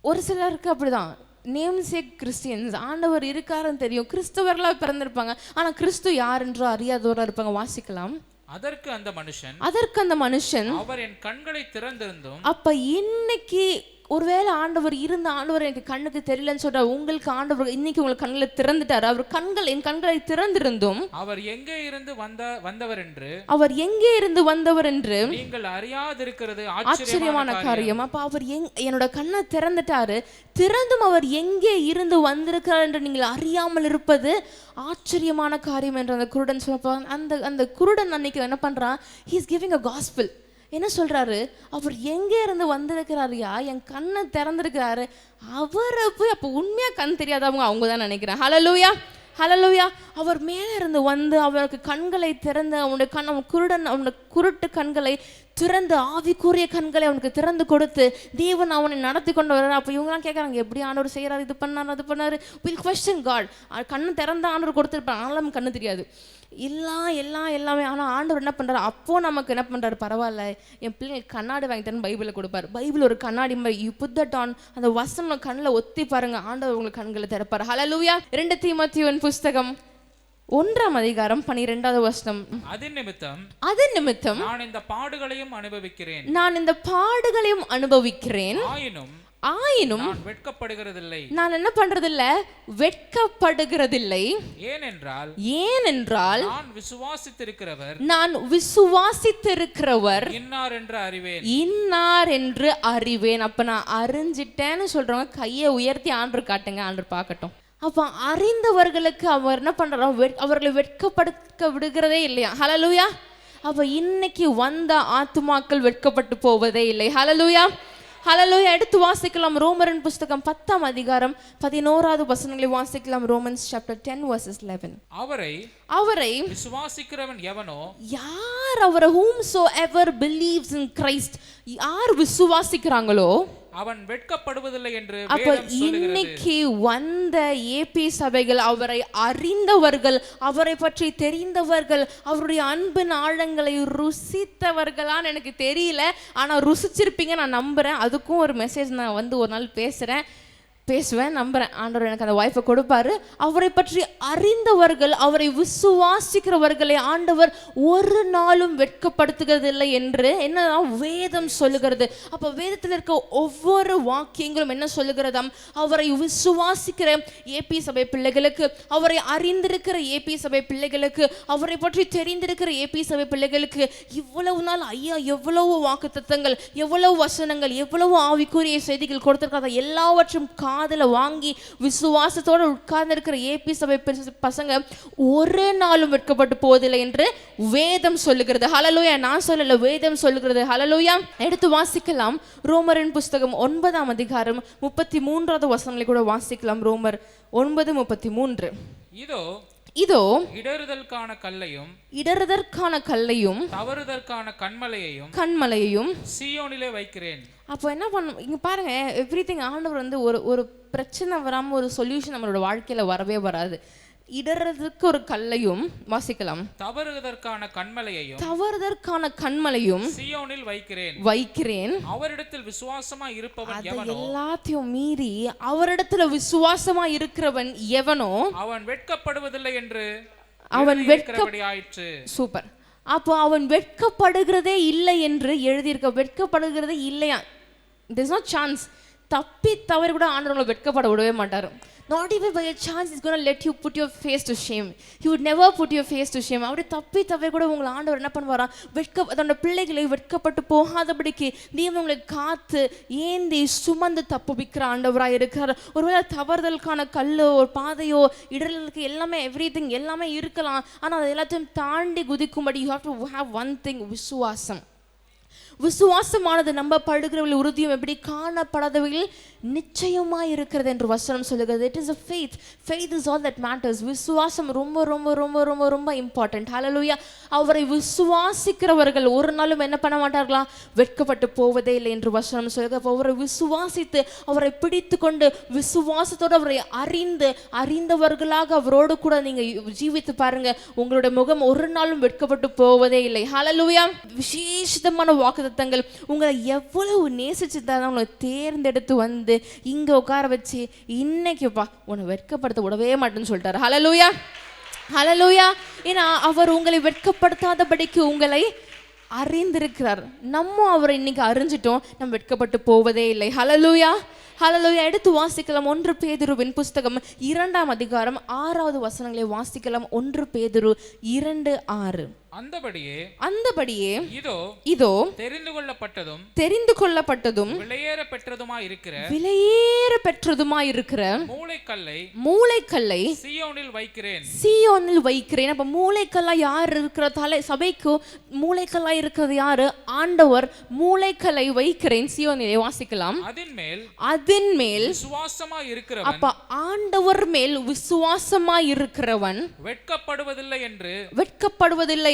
ஒரு சிலருக்கு அப்படிதான், நேம்சேக் கிறிஸ்டியன்ஸ், ஆண்டவர் இருக்காருன்னு தெரியும், கிறிஸ்தவர்களாக பிறந்திருப்பாங்க, ஆனால் கிறிஸ்து யார் என்று அறியாதவராக இருப்பாங்க. வாசிக்கலாம். அதற்கு அந்த மனுஷன் அவர் என் கண்களை திறந்திருந்தும். அப்ப இன்னைக்கு ஒருவேளை ஆண்டவர் எனக்கு கண்ணுக்கு தெரியலன்னு சொல்ற உங்களுக்கு ஆண்டவர் இன்னைக்கு உங்களுக்கு கண்களை திறந்துட்டாரு. அவர் என் கண்களை திறந்திருந்தும் அவர் எங்கே இருந்து வந்தவர் என்று நீங்கள் அறியாதிருக்கிறது ஆச்சரியமான காரியம். அப்ப அவர் என்னோட கண்ணை திறந்துட்டாரு, திறந்தும் அவர் எங்கே இருந்து வந்திருக்கிறார் என்று நீங்கள் அறியாமல் இருப்பது ஆச்சரியமான காரியம் என்று அந்த குருடன் சொல்ல. அந்த குருடன் அன்னைக்கு என்ன பண்றான்? he is giving a gospel. என்ன சொல்றாரு? அவர் எங்கே இருந்து வந்திருக்கிறாருயா, என் கண்ணை திறந்திருக்கிறாரு. அவரை போய் அப்போ உண்மையா கண் தெரியாதவங்க அவங்க தான் நினைக்கிறேன். ஹல்லேலூயா, ஹல்லேலூயா. அவர் மேலே இருந்து வந்து அவனுக்கு கண்களை திறந்து அவனுடைய குருட்டு கண்களை திறந்து ஆவிக்குரிய கண்களை அவனுக்கு திறந்து கொடுத்து தேவன் அவனை நடத்தி கொண்டு வர்றாரு. அப்போ இவங்கலாம் கேட்குறாங்க, எப்படி ஆண்டவர் செய்கிறார், இது பண்ணார் அது பண்ணார். Will question God. கண்ணு திறந்த ஆண்டவர் கொடுத்துருப்பாங்க, ஆனாலும் கண்ணு தெரியாது எல்லாமே. ஆனால் ஆண்டவர் என்ன பண்ணுறாரு? அப்போது நமக்கு என்ன பண்ணுறாரு? பரவாயில்ல, என் பிள்ளைங்களுக்கு கண்ணாடி வாங்கி தரேன்னு பைபிளை கொடுப்பார். பைபிள் ஒரு கண்ணாடி மாதிரி, யூ புட் தட் ஆன், அந்த வசனம் கண்ணில் ஒத்தி பாருங்க, ஆண்டவர் உங்களுக்கு கண்களை திறப்பார். ஹல்லேலூயா. 2 தீமோத்தேயுவின் புஸ்தகம் 1ஆம் அதிகாரம் 12வது வசனம். அது நிமித்தம் நான் இந்த பாடுகளையும் அனுபவிக்கிறேன். ஆயினும் நான் வெட்கப்படுகிறதில்லை. நான் என்ன பண்றதில்லை? வெட்கப்படுகிறதில்லை. ஏனென்றால் நான் விசுவாசித்திருக்கிறவர் இன்னார் என்று அறிவேன். அப்ப நான் அறிஞ்சிட்டேன்னு சொல்றவங்க கையை உயர்த்தி ஆண்டவர் காட்டுங்க, ஆண்டவர் பார்க்கட்டும். அப்ப அறிந்தவர்களுக்கு அவர் என்ன பண்றாரு? அவர்களை வெட்கப்படுத்த விடுகிறதே இல்லையா? ஹல்லேலூயா. அப்ப இன்னைக்கு வந்த ஆத்துமாக்கள் வெட்கப்பட்டு போவதே இல்லை. ஹல்லேலூயா, ஹல்லேலூயா. எடுத்து வாசிக்கலாம். ரோமரின் புஸ்தகம் 10ஆம் அதிகாரம் 11வது வசனங்களை வாசிக்கலாம். Romans chapter 10 verses 11. அவரை விசுவாசிக்கிறவன் எவனோ, யார் அவரை whomsoever believes in Christ, யார் விசுவாசிக்கிறாங்களோ அவன் வெட்கப்படுவதில்லை என்று அப்ப இன்னைக்கு வந்த ஏபி சபைகள் அவரை அறிந்தவர்கள், அவரை பற்றி தெரிந்தவர்கள், அவருடைய அன்பின் ஆழங்களை ருசித்தவர்களான்னு எனக்கு தெரியல, ஆனா ருசிச்சிருப்பீங்க நான் நம்புறேன். அதுக்கும் ஒரு மெசேஜ் நான் ஒரு நாள் பேசுறேன். பேசுவேன், நம்புறேன் ஆண்டவர் எனக்கு அந்த வாய்ப்பை கொடுப்பாரு. அவரை பற்றி அறிந்தவர்கள், அவரை விசுவாசிக்கிறவர்களை ஆண்டவர் ஒரு நாளும் வெட்கப்படுத்துகிறதில்லை என்று என்னதான் வேதம் சொல்லுகிறது. அப்போ வேதத்தில் இருக்க ஒவ்வொரு வாக்கியங்களும் என்ன சொல்லுகிறதாம்? அவரை விசுவாசிக்கிற ஏபி சபை பிள்ளைகளுக்கு, அவரை அறிந்திருக்கிற ஏபி சபை பிள்ளைகளுக்கு, அவரை பற்றி தெரிந்திருக்கிற ஏபி சபை பிள்ளைகளுக்கு இவ்வளவு நாள் ஐயா எவ்வளவு வாக்குத்தத்தங்கள், எவ்வளவு வசனங்கள், எவ்வளவு ஆவிக்குரிய செய்திகள் கொடுத்திருக்காங்க, எல்லாவற்றும் காதுல வாங்கி விசுவாசத்தோடு உட்கார்ந்து இருக்கிற ஏபி சபை பசங்க ஒரு நாளும் வெட்கப்பட்டு போவதில்லை என்று வேதம் சொல்லுகிறது. ஹல்லேலூயா. நான் சொல்லல, வேதம் சொல்லுகிறது. ஹல்லேலூயா. எடுத்து வாசிக்கலாம். ரோமரின் புஸ்தகம் 9ஆம் அதிகாரம் 33வது வசனங்களை கூட வாசிக்கலாம். ரோமர் 9:33. இதோ இடறுதற்கான கல்லையும் தவறுதற்கான கண்மலையையும் சீயோனிலே வைக்கிறேன். அப்போ என்ன பண்ண, இங்க பாருங்க, எவ்ரிதிங் ஆண்டவர் வந்து ஒரு பிரச்சனை வராம ஒரு சொல்யூஷன் நம்மளோட வாழ்க்கையில வரவே வராது. இடறதுக்கு ஒரு கல்லையும் வாசிக்கலாம். தவறுதற்கான கண்மலையும் சீயோனில் வைக்கிறேன். அவரிடத்தில் விசுவாசமா இருப்பவன் எவனோ, எல்லாத்தையும் மீறி அவரிடத்துல விசுவாசமா இருக்கிறவன் எவனோ அவன் வெட்கப்படுவதில்லை என்று ஆயிற்று. சூப்பர். அப்போ அவன் வெட்கப்படுகிறதே இல்லை என்று எழுதியிருக்க. வெட்கப்படுகிறதே இல்லையா? there is no chance. தப்பி தவறி கூட ஆண்டவரை வெட்கப்பட விடவே மாட்டார். Not even by a chance is going to let you put your face to shame. He would never put your face to shame. அப்படி தப்பி தவறி கூட உங்களை ஆண்டவர் என்ன பண்ணுவாரா? அதோட பிள்ளைகளை வெட்கப்பட்டு போகாதபடிக்கு தேவன் உங்களை காத்து ஏந்தி சுமந்து தப்புவிக்கிற ஆண்டவராக இருக்கிறார். ஒருவேளை தவறுதலுக்கான கல்லோ ஒரு பாதையோ இடர்களுக்கு எல்லாமே எவ்ரிதிங் எல்லாமே இருக்கலாம். ஆனால் அது எல்லாத்தையும் தாண்டி குதிக்கும்படி you have to have one thing, விசுவாசம். விசுவாசமானது நம்பப்படுகிறவர்கள் உறுதியும் எப்படி காணப்படாதவர்கள் நிச்சயமாய் இருக்கிறது என்று வசனம் சொல்லுகிறது. It is a faith. Faith is all that matters. விசுவாசம் ரொம்ப ரொம்ப ரொம்ப ரொம்ப ரொம்ப இம்பார்ட்டன்ட். ஹல்லேலூயா. அவரை விசுவாசிக்கிறவர்கள் ஒரு நாளும் என்ன பண்ண மாட்டார்களா? வெட்கப்பட்டு போவதே இல்லை என்று வசனம் சொல்லுகிறது. அவரை விசுவாசித்து அவரை பிடித்து கொண்டு விசுவாசத்தோடு அவரை அறிந்தவர்களாக அவரோடு கூட நீங்க ஜீவித்து பாருங்க, உங்களுடைய முகம் ஒரு நாளும் வெட்கப்பட்டு போவதே இல்லை. ஹல்லேலூயா. விசேஷமான வாக்குத்தத்தங்கள். உங்களை எவ்வளவு நேசிச்சுதான் உங்களை தேர்ந்தெடுத்து வந்து இங்க உட்கார வச்சு இன்னைக்குப்பா உன்னை வெட்கப்படுத்த விடவே மாட்டேன்னு சொல்லிட்டாரு. ஹல்லேலூயா. ஹல்லேலூயா. ஏன்னா அவர் உங்களை வெட்கப்படுத்தாதபடிக்கு உங்களை அறிந்திருக்கிறார். நம்ம அவரை இன்னைக்கு அறிஞ்சிட்டோம், நம்ம வெட்கப்பட்டு போவதே இல்லை. ஹல்லேலூயா. ஹல்லேலூயா. எடுத்து வாசிக்கலாம். 1 பேதுருவின் புஸ்தகம் 2ஆம் அதிகாரம் 6வது வசனங்களை வாசிக்கலாம். 1 பேதுரு 2:6. அந்தபடியே இதோ தெரிந்து கொள்ளப்பட்டதும் விலையேற பெற்றதுமாய் இருக்கிற மூளைக்கல்லை சீயோனில் வைக்கிறேன். அப்ப மூளைக்கல்லா யார் இருக்கிற? சபைக்கு மூளைக்கல்லா இருக்கிறது யாரு? ஆண்டவர். மூளைக்கல்லை வைக்கிறேன் சீயோனிலே. வாசிக்கலாம். அதன் மேல் அப்ப ஆண்டவர் மேல் விசுவாசமாய் இருக்கிறவன் வெட்கப்படுவதில்லை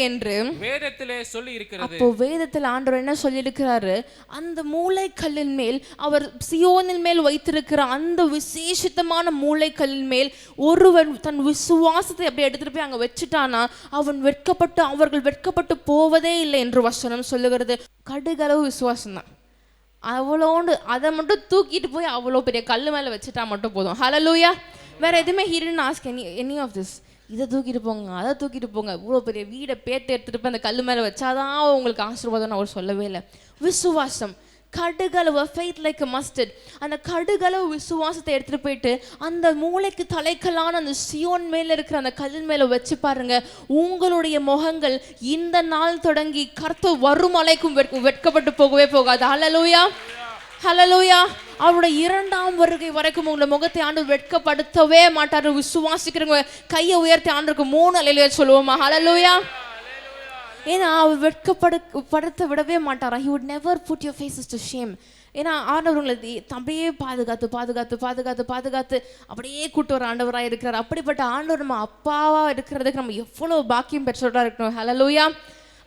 என்று வேதத்திலே சொல்லி இருக்கிறது. அப்போ வேதத்தில் ஆண்டவர் என்ன சொல்லி இருக்கிறாரு? அந்த மூளைக்கல்லின் மேல், அவர் சியோனின் மேல் வைத்திருக்கிற அந்த விசேஷித்தமான மூளைக்கல்லின் மேல் ஒருவன் தன் விசுவாசத்தை அப்படி எடுத்துட்டு போய் அங்க வச்சுட்டானா அவர்கள் வெட்கப்பட்டு போவதே இல்லை என்று வசனம் சொல்லுகிறது. கடுகளவு விசுவாசம் தான். அவ்வளோண்டு அதை மட்டும் தூக்கிட்டு போய் அவ்வளோ பெரிய கல் மேலே வச்சுட்டா மட்டும் போதும். ஹல்லேலூயா. வேற எதுவுமே he didn't ask any of this. இதை தூக்கிட்டு போங்க, அதை தூக்கிட்டு போங்க, இவ்வளோ பெரிய வீடை பேத்து எடுத்துட்டு போய் அந்த கல் மேலே வச்சாதான் உங்களுக்கு ஆசீர்வாதம்னு அவர் சொல்லவே இல்லை. விசுவாசம் கடுகளவு, faith like a mustard. அந்த கடுகளவு விசுவாசத்தை எடுத்துட்டு போயிட்டு அந்த மூளைக்கு தலைக்கல்லான அந்த சியோன் மேல இருக்கிற அந்த கல்லின் மேல வச்சு பாருங்க, உங்களுடைய முகங்கள் இந்த நாள் தொடங்கி கர்த்தர் வரும் அலைக்கும் வெட்கப்பட்டு போகவே போகாது. ஹல்லேலூயா. ஹல்லேலூயா. அவருடைய 2ஆம் வருகை வரைக்கும் உங்களை முகத்தை ஆண்டவர் வெட்கப்படுத்தவே மாட்டார். விசுவாசிக்கிறவங்க கையை உயர்த்தி ஆண்டவருக்கு 3 அல்லேலூயா சொல்லுவோமா? ஹல்லேலூயா. ஏன்னா அவர் வெட்கப்படுத்த விடவே மாட்டாரா. he would never put your faces to shame. ஏன்னா ஆண்டவர் உங்களை அப்படியே பாதுகாத்து அப்படியே கூட்டு வர ஆண்டவராக இருக்கிறார். அப்படிப்பட்ட ஆண்டவர் நம்ம அப்பாவா இருக்கிறதுக்கு நம்ம எவ்வளோ பாக்கியம் பெற்றவராக இருக்கணும். ஹல்லேலூயா.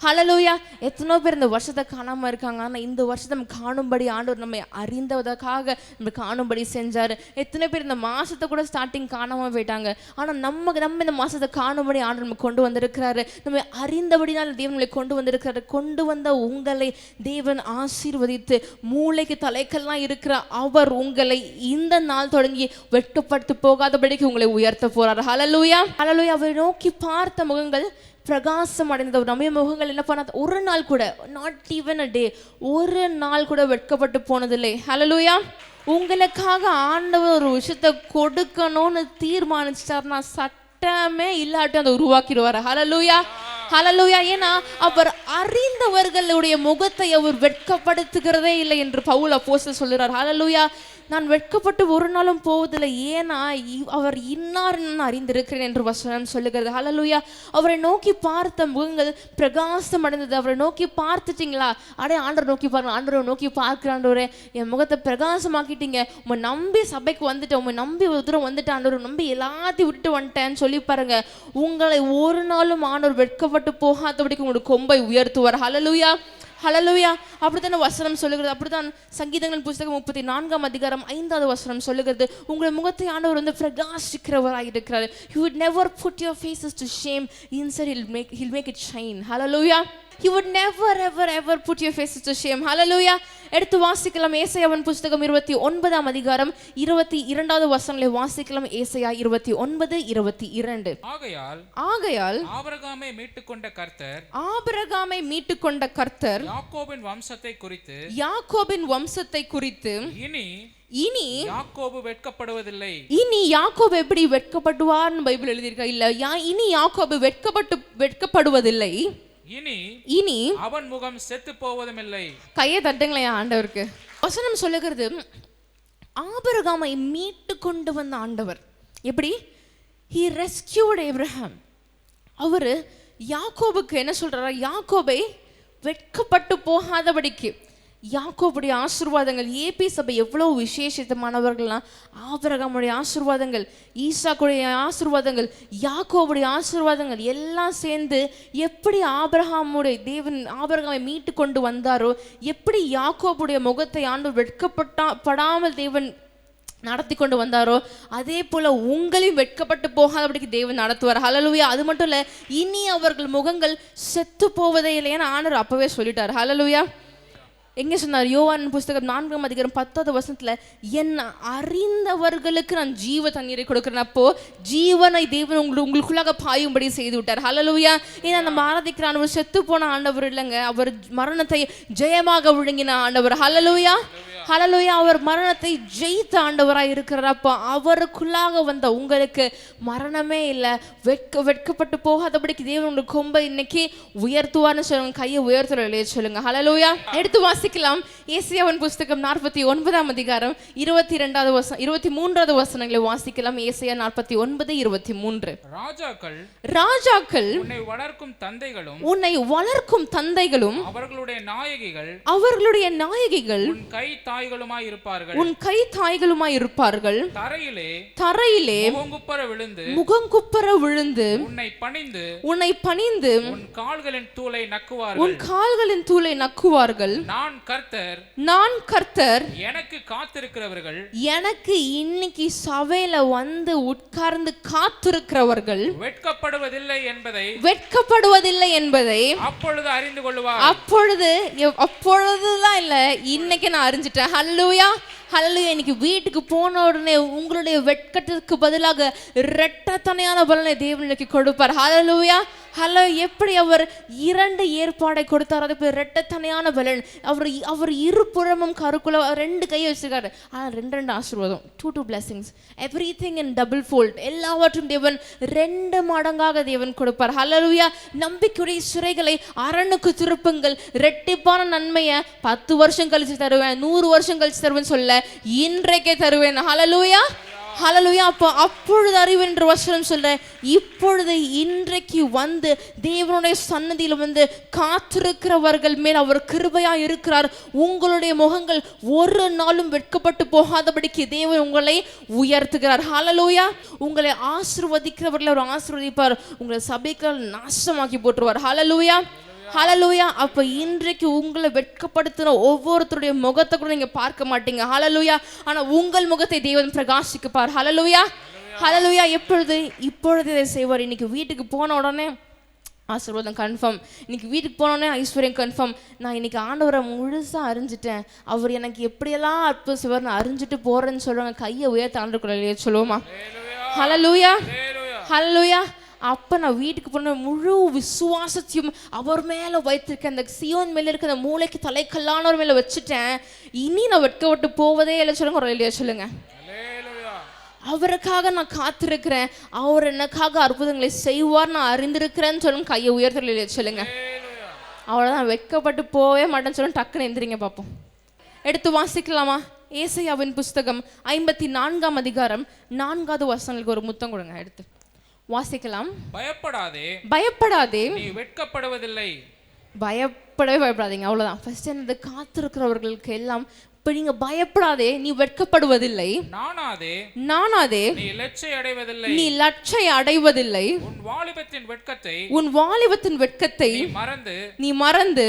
ஹல்லேலூயா. எத்தனோ பேர் இந்த வருஷத்தை காணாம இருக்காங்க. ஆனா இந்த வருஷத்தை நம்ம காணும்படி ஆண்டவர் நம்மை அறிந்ததற்காக நம்ம காணும்படி செஞ்சாரு. எத்தனை பேர் இந்த மாசத்தை கூட ஸ்டார்டிங் காணாம போயிட்டாங்க. ஆனா நம்ம இந்த மாசத்தை காணும்படி ஆண்டவர் நம்ம கொண்டு வந்திருக்கிறாரு. நம்ம அறிந்தபடினால் தேவன் கொண்டு வந்திருக்கிறாரு. கொண்டு வந்த உங்களை தேவன் ஆசீர்வதித்து மூளைக்கு தலைக்கெல்லாம் இருக்கிற அவர் உங்களை இந்த நாள் தொடங்கி வெட்கப்பட்டு போகாதபடிக்கு உங்களை உயர்த்த போறார். ஹல்லேலூயா. ஹல்லேலூயா. அவரை நோக்கி பார்த்த முகங்கள் பிரகாசம் அடைந்த நம்முடைய முகங்கள் என்ன பண்ணாத ஒரு நாள் கூட, நாட் ஈவன் அ டே, ஒரு நாள் கூட வெட்கப்பட்டு போனதில்லை. ஹல்லேலூயா. உங்களுக்காக ஆண்டவர் ஒரு விஷயத்தை கொடுக்கணும்னு தீர்மானிச்சிட்டார்னா சட்டமே இல்லாட்டி அதை உருவாக்கிடுவார். ஹல்லேலூயா. ஹல்லேலூயா. ஏன்னா அவர் அறிந்தவர்களுடைய முகத்தை அவர் வெட்கப்படுத்துகிறதே இல்லை என்று பவுல் அப்போஸ்தலர் சொல்கிறார். ஹல்லேலூயா. நான் வெட்கப்பட்டு ஒரு நாளும் போவதில்லை, ஏன்னா அவர் இன்னார் நான் அறிந்திருக்கிறேன் என்று வசனம் சொல்லுகிறது. ஹல்லேலூயா. அவரை நோக்கி பார்த்த முகங்கள் பிரகாசம் அடைந்தது. அவரை நோக்கி பார்த்துட்டீங்களா? ஆண்டவர் நோக்கி பாருங்க. ஆண்டவரை நோக்கி பார்க்கிறாண்டவரே, என் முகத்தை பிரகாசமாக்கிட்டீங்க, உம்மை நம்பி சபைக்கு வந்துட்டேன், உம்மை நம்பி ஒரு தூரம் வந்துட்டேன் ஆண்டவர், நம்பி எல்லாத்தையும் விட்டுட்டு வந்துட்டேன்னு சொல்லி பாருங்க. உங்களை ஒரு நாளும் ஆண்டவர் வெட்கப்பட்டு போகாதபடிக்கு உங்களுக்கு கொம்பை உயர்த்துவார். ஹல்லேலூயா. ஹல்லேலூயா. அப்படித்தானே வசனம் சொல்லுகிறது. அப்படித்தான் சங்கீதங்களின் புஸ்தகம் 34ஆம் அதிகாரம் 5வது வசனம் சொல்லுகிறது. உங்கள் முகத்தை ஆண்டவர் வந்து பிரகாசிக்கிறவராக இருக்கிறார். You would never put your faces to shame. Instead he'll make it shine. Hallelujah. He would never ever put your faces to shame. Hallelujah. எடுத்து வாசிக்கலாம் ஏசாயாவின் புஸ்தகம் 29ஆம் அதிகாரம் 22வது வசனங்களை வாசிக்கலாம். ஏசாயா 29:22. ஆகையால் ஆபிரகாமை மீட்டுக்கொண்ட கர்த்தர் யாக்கோபின் வம்சத்தை குறித்து இனி யாக்கோபு வெட்கப்படுவதில்லை. இனி யாக்கோபு எப்படி வெட்கப்படுவார்னு பைபிள் எழுதியிருக்கா? இல்ல, இனி யாக்கோபு வெட்கப்படுவதில்லை. இனி அவன் முகம் செத்து போவதும் இல்லை. கையை தட்டுங்களேன் ஆண்டவருக்கு. வசனம் சொல்லுகிறது, ஆபிரகாமை மீட்டு கொண்டு வந்த ஆண்டவர் எப்படி? He rescued Abraham. அவரு யாக்கோபுக்கு என்ன சொல்றாரா? யாக்கோபை வெட்கப்பட்டு போகாதபடிக்கு யாக்கோபுடைய ஆசீர்வாதங்கள், ஏபி சபை எவ்வளவு விசேஷமானவர்கள்லாம், ஆபிரகாமுடைய ஆசீர்வாதங்கள், ஈசாக்குடைய ஆசீர்வாதங்கள், யாக்கோபுடைய ஆசீர்வாதங்கள் எல்லாம் சேர்ந்து எப்படி தேவன் ஆபிரகாமை மீட்டு கொண்டு வந்தாரோ, எப்படி யாக்கோபுடைய முகத்தை ஆண்டவர் வெட்கப்படாமல் தேவன் நடத்தி கொண்டு வந்தாரோ, அதே போல உங்களையும் வெட்கப்பட்டு போகாதபடிக்கு தேவன் நடத்துவார். ஹல்லேலூயா. அது மட்டும் இல்ல, இனி அவர்கள் முகங்கள் செத்து போவதே இல்லை. ஏன்னா ஆண்டவர் அப்பவே சொல்லிட்டார். ஹல்லேலூயா. எங்கே சொன்னார்? யோவான் புஸ்தகம் 4ஆம் அதிகாரம் 10வது வசனத்துல, என்ன அறிந்தவர்களுக்கு நான் ஜீவ தண்ணீரை கொடுக்கிறேன். அப்போ ஜீவனை தேவன் உங்களுக்குள்ளாக பாயும்படி செய்து விட்டார். ஹல்லேலூயா. ஏன்னா நம்ம ஆராதிக்கிற ஆண்டவர் செத்து போன ஆண்டவர் இல்லைங்க, அவர் மரணத்தை ஜெயமாக விழுங்கின ஆண்டவர். ஹல்லேலூயா. ஹல்லேலூயா. அவர் மரணத்தை ஜெயித்த ஆண்டவராக இருக்கிறார். அப்போ அவருக்குள்ளாக வந்த உங்களுக்கு மரணமே இல்லை, வெட்கப்பட்டு போகாதபடிக்கு தேவன் உங்களுக்கு கொம்பை இன்னைக்கு உயர்த்துவார்னு சொல்லுங்க. கையை உயர்த்துற சொல்லுங்க. ஹல்லேலூயா. எடுத்து வாசிக்கலாம் ஏசாயாவின் புஸ்தகம் 49ஆம் அதிகாரம் 23வது வசனங்களை வாசிக்கலாம். ஏசாயா 49:23. ராஜாக்கள் உன்னை வளர்க்கும் தந்தைகளும் அவர்களுடைய நாயகிகள் உன் கை தாய்களுமாய் இருப்பார்கள். தரையிலே முகங்குப்புற விழுந்து உன்னை பணிந்து உன் கால்களின் தூளை நக்குவார்கள். நான் கர்த்தர் எனக்கு இன்னைக்கு சபையில வந்து உட்கார்ந்து காத்திருக்கிறவர்கள் வெட்கப்படுவதில்லை என்பதை அப்பொழுது அறிந்து கொள்வார். அப்பொழுதுதான் இல்ல, இன்னைக்கு நான் அறிஞ்சிட்டேன். ஹல்லேலூயா. ஹல்லேலூயா. இன்னைக்கு வீட்டுக்கு போன உடனே உங்களுடைய வெட்கத்துக்கு பதிலாக இரட்டத்தனையான பலனை தேவனுக்கு கொடுப்பார். ஹல்லேலூயா. ஹலோ. எப்படி அவர் 2 ஏற்பாடை கொடுத்தார், அது போய் இரட்டத்தனையான பலன். அவர் இருபுறமும் கருக்குள்ள 2 கையை வச்சிருக்காரு. ஆனால் 2 ஆசீர்வாதம், 2 blessings, everything in double fold. எல்லாவற்றும் தேவன் 2 மடங்காக தேவன் கொடுப்பார். ஹல்லேலூயா. நம்பிக்கையுடைய சிறைகளை அரணுக்கு திருப்புங்கள், இரட்டிப்பான நன்மையை 10 வருஷம் கழிச்சு தருவேன், 100 வருஷம் கழிச்சு தருவேன் சொல்ல இன்றைக்கே தருவேன். ஹல்லேலூயா. ஹல்லேலூயா. அப்பொழுது அறிவேன் என்று வசனம் சொல்ற, இப்பொழுது இன்றைக்கு வந்து தேவனுடைய சன்னதியில் வந்து காத்திருக்கிறவர்கள் மேல் அவர் கிருபையா இருக்கிறார். உங்களுடைய முகங்கள் ஒரு நாளும் வெட்கப்பட்டு போகாதபடிக்கு தேவன் உங்களை உயர்த்துகிறார். ஹல்லேலூயா. உங்களை ஆசீர்வதிக்கிறவர்களை அவர் ஆசீர்வதிப்பார், உங்களை சபைக்கு நாசமாக்கி போட்டுருவார். ஹல்லேலூயா. ஹalleluya. அப்ப இன்றைக்கு உங்களை வெட்கப்படுத்தின ஒவ்வொருத்தருடைய முகத்தை கூட நீங்க பார்க்க மாட்டீங்க. ஹalleluya. ஆனா உங்கள் முகத்தை தேவன் பிரகாசிக்கப்பார். ஹalleluya. ஹalleluya. இப்பொழுது இதை செய்வார். இன்னைக்கு வீட்டுக்கு போன உடனே ஆசீர்வாதம் கன்ஃபார்ம். இன்னைக்கு வீட்டுக்கு போனோடனே ஐஸ்வர்யம் கன்ஃபார்ம். நான் இன்னைக்கு ஆண்டவரை முழுசாக அறிஞ்சிட்டேன், அவர் எனக்கு எப்படியெல்லாம் அற்புதம் செய்வார் நான் அறிஞ்சிட்டு போறேன்னு சொல்றாங்க. கையை உயர்த்த ஆண்டவருக்குள்ளே சொல்லுவோமா? ஹalleluya. ஹalleluya. அப்போ நான் வீட்டுக்கு போன முழு விசுவாசத்தையும் அவர் மேலே வைத்திருக்கேன். அந்த சியோன் மேலே இருக்க அந்த மூளைக்கு தலைக்கல்லானவர் மேலே வச்சுட்டேன். இனி நான் வெட்கப்பட்டு போவதே இல்லை சொல்லுங்க. ஒரு இல்லையா சொல்லுங்க. அவருக்காக நான் காத்திருக்கிறேன், அவர் எனக்காக அற்புதங்களை செய்வார் நான் அறிந்திருக்கிறேன்னு சொல்லுங்க. கையை உயர்த்தல சொல்லுங்க. அவ்வளோதான், வெட்கப்பட்டு போவே மாட்டேன்னு சொல்லுங்க. டக்குன்னு எந்திரிங்க பார்ப்போம். எடுத்து வாசிக்கலாமா? ஏசாயாவின் புஸ்தகம் 54ஆம் அதிகாரம் 4வது வசனத்துக்கு ஒரு முத்தம் கொடுங்க. எடுத்து வாசிக்கலாம். பயப்படாதே, நீ வெட்கப்படுவதில்லை. பயப்படாதீங்க. அவ்வளோதான். ஃபர்ஸ்ட் என்னது, காத்திருக்கிறவர்களுக்கு எல்லாம் இப்ப நீங்க பயப்படாதே, நீ வெட்கப்படுவதில்லை. நானாதே, நீ லட்சை அடைவதில்லை. உன் வாலிபத்தின் வெட்கத்தை நீ மறந்து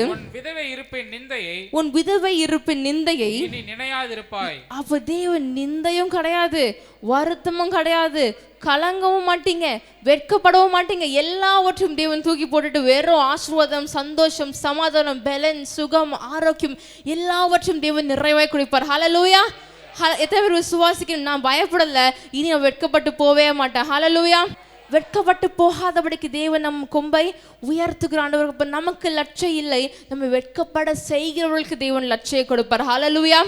உன் விதவை இருப்பின் நிந்தையை நினையாதிருப்பாய். அப்ப தேவன் நிந்தையும் கிடையாது, வருத்தமும் கிடையாது, கலங்கவும் மாட்டீங்க, வெட்கப்படவும் மாட்டீங்க. எல்லாவற்றையும் தேவன் தூக்கி போட்டுட்டு வெறும் ஆசீர்வாதம், சந்தோஷம், சமாதானம், பலன், சுகம், ஆரோக்கியம் எல்லாவற்றையும் தேவன் நிறைவாய் கொடுப்பார். ஹalleluya. எத்தனை பேர் விசுவாசிக்கணும்? நான் பயப்படல, இனி நான் வெட்கப்பட்டு போவே மாட்டேன். ஹalleluya. வெட்கப்பட்டு போகாதபடிக்கு தேவன் நம் கொம்பை உயர்த்துகிற ஆண்டவர். இப்ப நமக்கு லட்சை இல்லை, நம்ம வெட்கப்பட செய்கிறவர்களுக்கு தேவன் லட்சையை கொடுப்பார். ஹalleluya.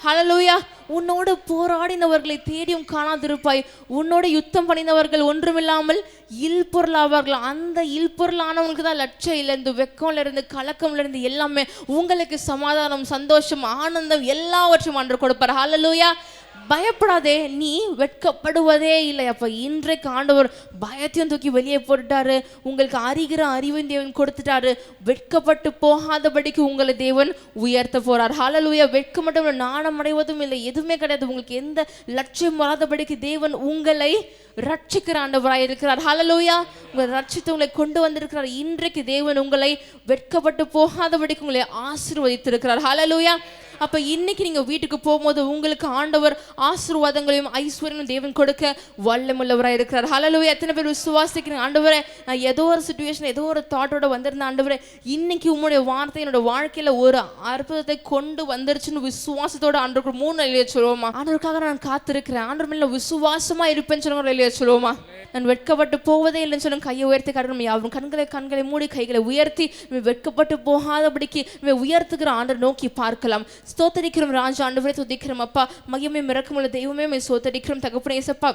ஹalleluya. உன்னோடு போராடினவர்களை தேடியும் காணாதிருப்பாய். உன்னோட யுத்தம் பண்ணினவர்கள் ஒன்றுமில்லாமல் இல்பொருளாவார்கள். அந்த இல்பொருளானவங்களுக்கு தான் லட்சம் இல்லை. இந்த வெக்கம்ல இருந்து கலக்கம்ல இருந்து எல்லாமே உங்களுக்கு சமாதானம், சந்தோஷம், ஆனந்தம் எல்லாவற்றையும் ஆண்டவர் கொடுப்பார். ஹalleluya. பயப்படாதே, நீ வெட்கப்படுவதே இல்லை. அப்ப இன்றைக்கு ஆண்டவர் பயத்தையும் தூக்கி வெளியே போட்டுட்டாரு, உங்களுக்கு அறிகிற அறிவின் தேவன் கொடுத்துட்டாரு. வெட்கப்பட்டு போகாதபடிக்கு உங்களை தேவன் உயர்த்த போறார். ஹalleluya. வெட்கம் மட்டும் நாணம் அடைவதும் இல்லை, எதுவுமே கிடையாது. உங்களுக்கு எந்த லட்சியம் வராதபடிக்கு தேவன் உங்களை ரட்சிக்கிற ஆண்டவராய் இருக்கிறார். ஹalleluya. உங்களை ரட்சித்து உங்களை கொண்டு வந்திருக்கிறார். இன்றைக்கு தேவன் உங்களை வெட்கப்பட்டு போகாதபடிக்கு உங்களை ஆசீர்வதித்திருக்கிறார். ஹalleluya. அப்ப இன்னைக்கு நீங்க வீட்டுக்கு போகும்போது உங்களுக்கு ஆண்டவர் ஆசீர்வாதங்களையும் ஐஸ்வர்யம் தேவன் கொடுக்க வல்லமுள்ளவராய் இருக்கிறார். ஹalleluya. எத்தனை பேர் விசுவாசிக்கிறீங்க? ஆண்டவரே, நான் ஏதோ ஒரு சிச்சுவேஷன், ஏதோ ஒரு தாட்டோட வந்திருந்த ஆண்டவரே, இன்னைக்கு உங்களுடைய வார்த்தை என்னோட வாழ்க்கையில ஒரு அற்புதத்தை கொண்டு வந்துருச்சுன்னு விசுவாசத்தோட ஆண்டவருக்கு 3 இல்லையா சொல்லுவோமா? ஆண்டவருக்காக நான் காத்திருக்கிறேன், ஆண்டவர் மேல விசுவாசமா இருப்பேன்னு சொல்லுங்க இல்லையா சொல்லுவோமா? நான் வெட்கப்பட்டு போவதே இல்லைன்னு சொல்லுங்க. கையை உயர்த்தி காட்டணும். யாரும் கண்களை மூடி கைகளை உயர்த்தி வெட்கப்பட்டு போகாதபடிக்கு உயர்த்துகிற ஆண்டவர் நோக்கி பார்க்கலாம். ஸ்தோத்தரிக்கிறோம் ராஜா, ஆண்டவரே துதிக்கிறோம் அப்பா. மகிமை மிரக்கமுள்ள தெய்வமே ஸ்தோத்தரிக்கிறோம் தகப்பனே. ஏசப்பா,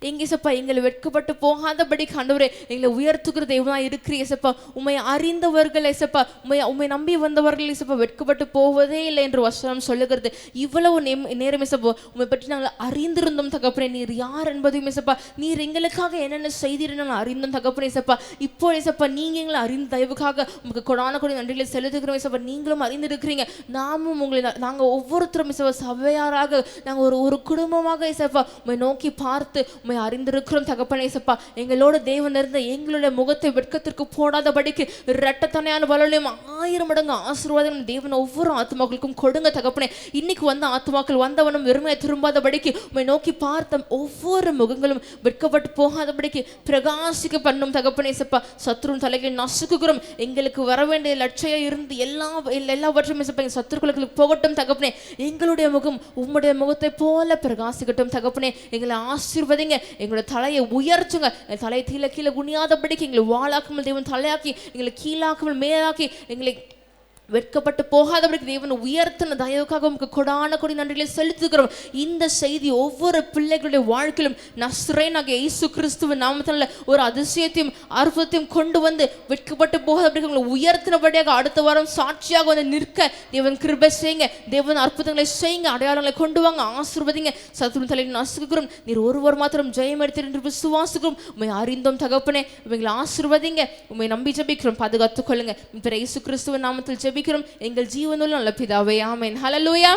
எங்கேசப்பா எங்களை வெட்கப்பட்டு போகாதபடி ஆண்டவரே எங்களை உயர்த்துகிற தெய்வமாக இருக்கிறீ. ஏசப்பா, உண்மை அறிந்தவர்கள் ஏசப்பா, உண்மை நம்பி வந்தவர்கள் ஏசப்பா வெட்கப்பட்டு போவதே இல்லை என்று வசனம் சொல்லுகிறது. இவ்வளவு நேரம் ஏசப்பா உண்மை பற்றி நாங்கள் அறிந்திருந்தோம் தகப்பனே. நீர் யார் என்பதையும் ஏசப்பா, நீர் எங்களுக்காக என்னென்ன செய்தீர்னு நாங்கள் அறிந்தோம் தகப்பனே. ஏசப்பா, இப்போ ஏசப்பா நீங்க எங்களை அறிந்த தயவுக்காக உங்களுக்கு கொடான கொடி நன்றிகளை செலுத்துகிறோம். ஏசப்பா, நீங்களும் அறிந்திருக்கிறீங்க, நாமும் உங்களை நாங்கள் ஒவ்வொருத்தரும் ஏசப்பா சபையாராக நாங்கள் ஒரு குடும்பமாக ஏசப்பா உண்மை நோக்கி பார்த்து உண்மை அறிந்திருக்கிறோம் தகப்பனே. ஏசப்பா, எங்களோட தேவன் இருந்த எங்களுடைய முகத்தை வெட்கத்திற்கு போடாதபடிக்கு இரட்டத்தனையான பலனையும் 1000 மடங்கு ஆசீர்வாதம் தேவன் ஒவ்வொரு ஆத்மாக்களுக்கும் கொடுங்க தகப்பனே. இன்னைக்கு வந்த ஆத்மாக்கள் வந்தவனும் வெறுமையை திரும்பாதபடிக்கு உண்மை நோக்கி பார்த்த ஒவ்வொரு முகங்களும் வெட்கப்பட்டு போகாதபடிக்கு பிரகாசிக்க பண்ணும் தகப்பனே. ஏசப்பா, சத்ருவின் தலைகளை நசுக்குகிறோம். எங்களுக்கு வர வேண்டிய லட்சியம் இருந்து எல்லாவற்றையும் ஏசப்பா எங்கள் சத்துருக்களுக்கு போகட்டும் தகப்பனே. எங்களுடைய முகம் உம்முடைய முகத்தை போல பிரகாசிக்கட்டும் தகப்பனே. எங்களை ஆசீர்வதிங்க, எங்களோட தலையை உயர்த்துங்க. தலையை கீழே குனியாதபடிக்கு எங்களை வாழாக்காமல் தேவன் தலையாக்கி, எங்களை கீழாக்காமல் மேலாக்கி, எங்களை வெட்கப்பட்டு போகாதபடிக்கு தேவன் உயர்த்தின தயவுக்காக உங்களுக்கு கொடான கொடி நன்றிகளை செலுத்துகிறோம். இந்த செய்தி ஒவ்வொரு பிள்ளைகளுடைய வாழ்க்கையிலும் நஸ்ரேனாகிய இயேசு கிறிஸ்துவின் நாமத்தினால ஒரு அதிசயத்தையும் அற்புதத்தையும் கொண்டு வந்து வெட்கப்பட்டு போகாதபடிக்கு உங்களை உயர்த்தினபடியாக அடுத்த வாரம் சாட்சியாக வந்து நிற்க தேவன் கிருபை செய்யுங்க. தேவன் அற்புதங்களை செய்யுங்க, அடையாளங்களை கொண்டு வாங்க, ஆசீர்வதிங்க. சத்துருவின் தலையை நசுக்குகிறோம். நீர் ஒருவர் மாத்திரம் ஜெயம் எடுத்தீர் என்று விசுவாசிக்கிறோம். உண்மை அறிந்தோம் தகப்பனே. உங்களை ஆசீர்வதிங்க. உண்மை நம்பி ஜெபிக்கிறோம், பாதுகாத்துக் கொள்ளுங்க. இயேசு கிறிஸ்துவின் நாமத்தில் ஜெபிக்கிறோம் எங்கள் ஜீவனுள்ள நல்ல பிதாவே, ஆமென். ஹல்லேலூயா.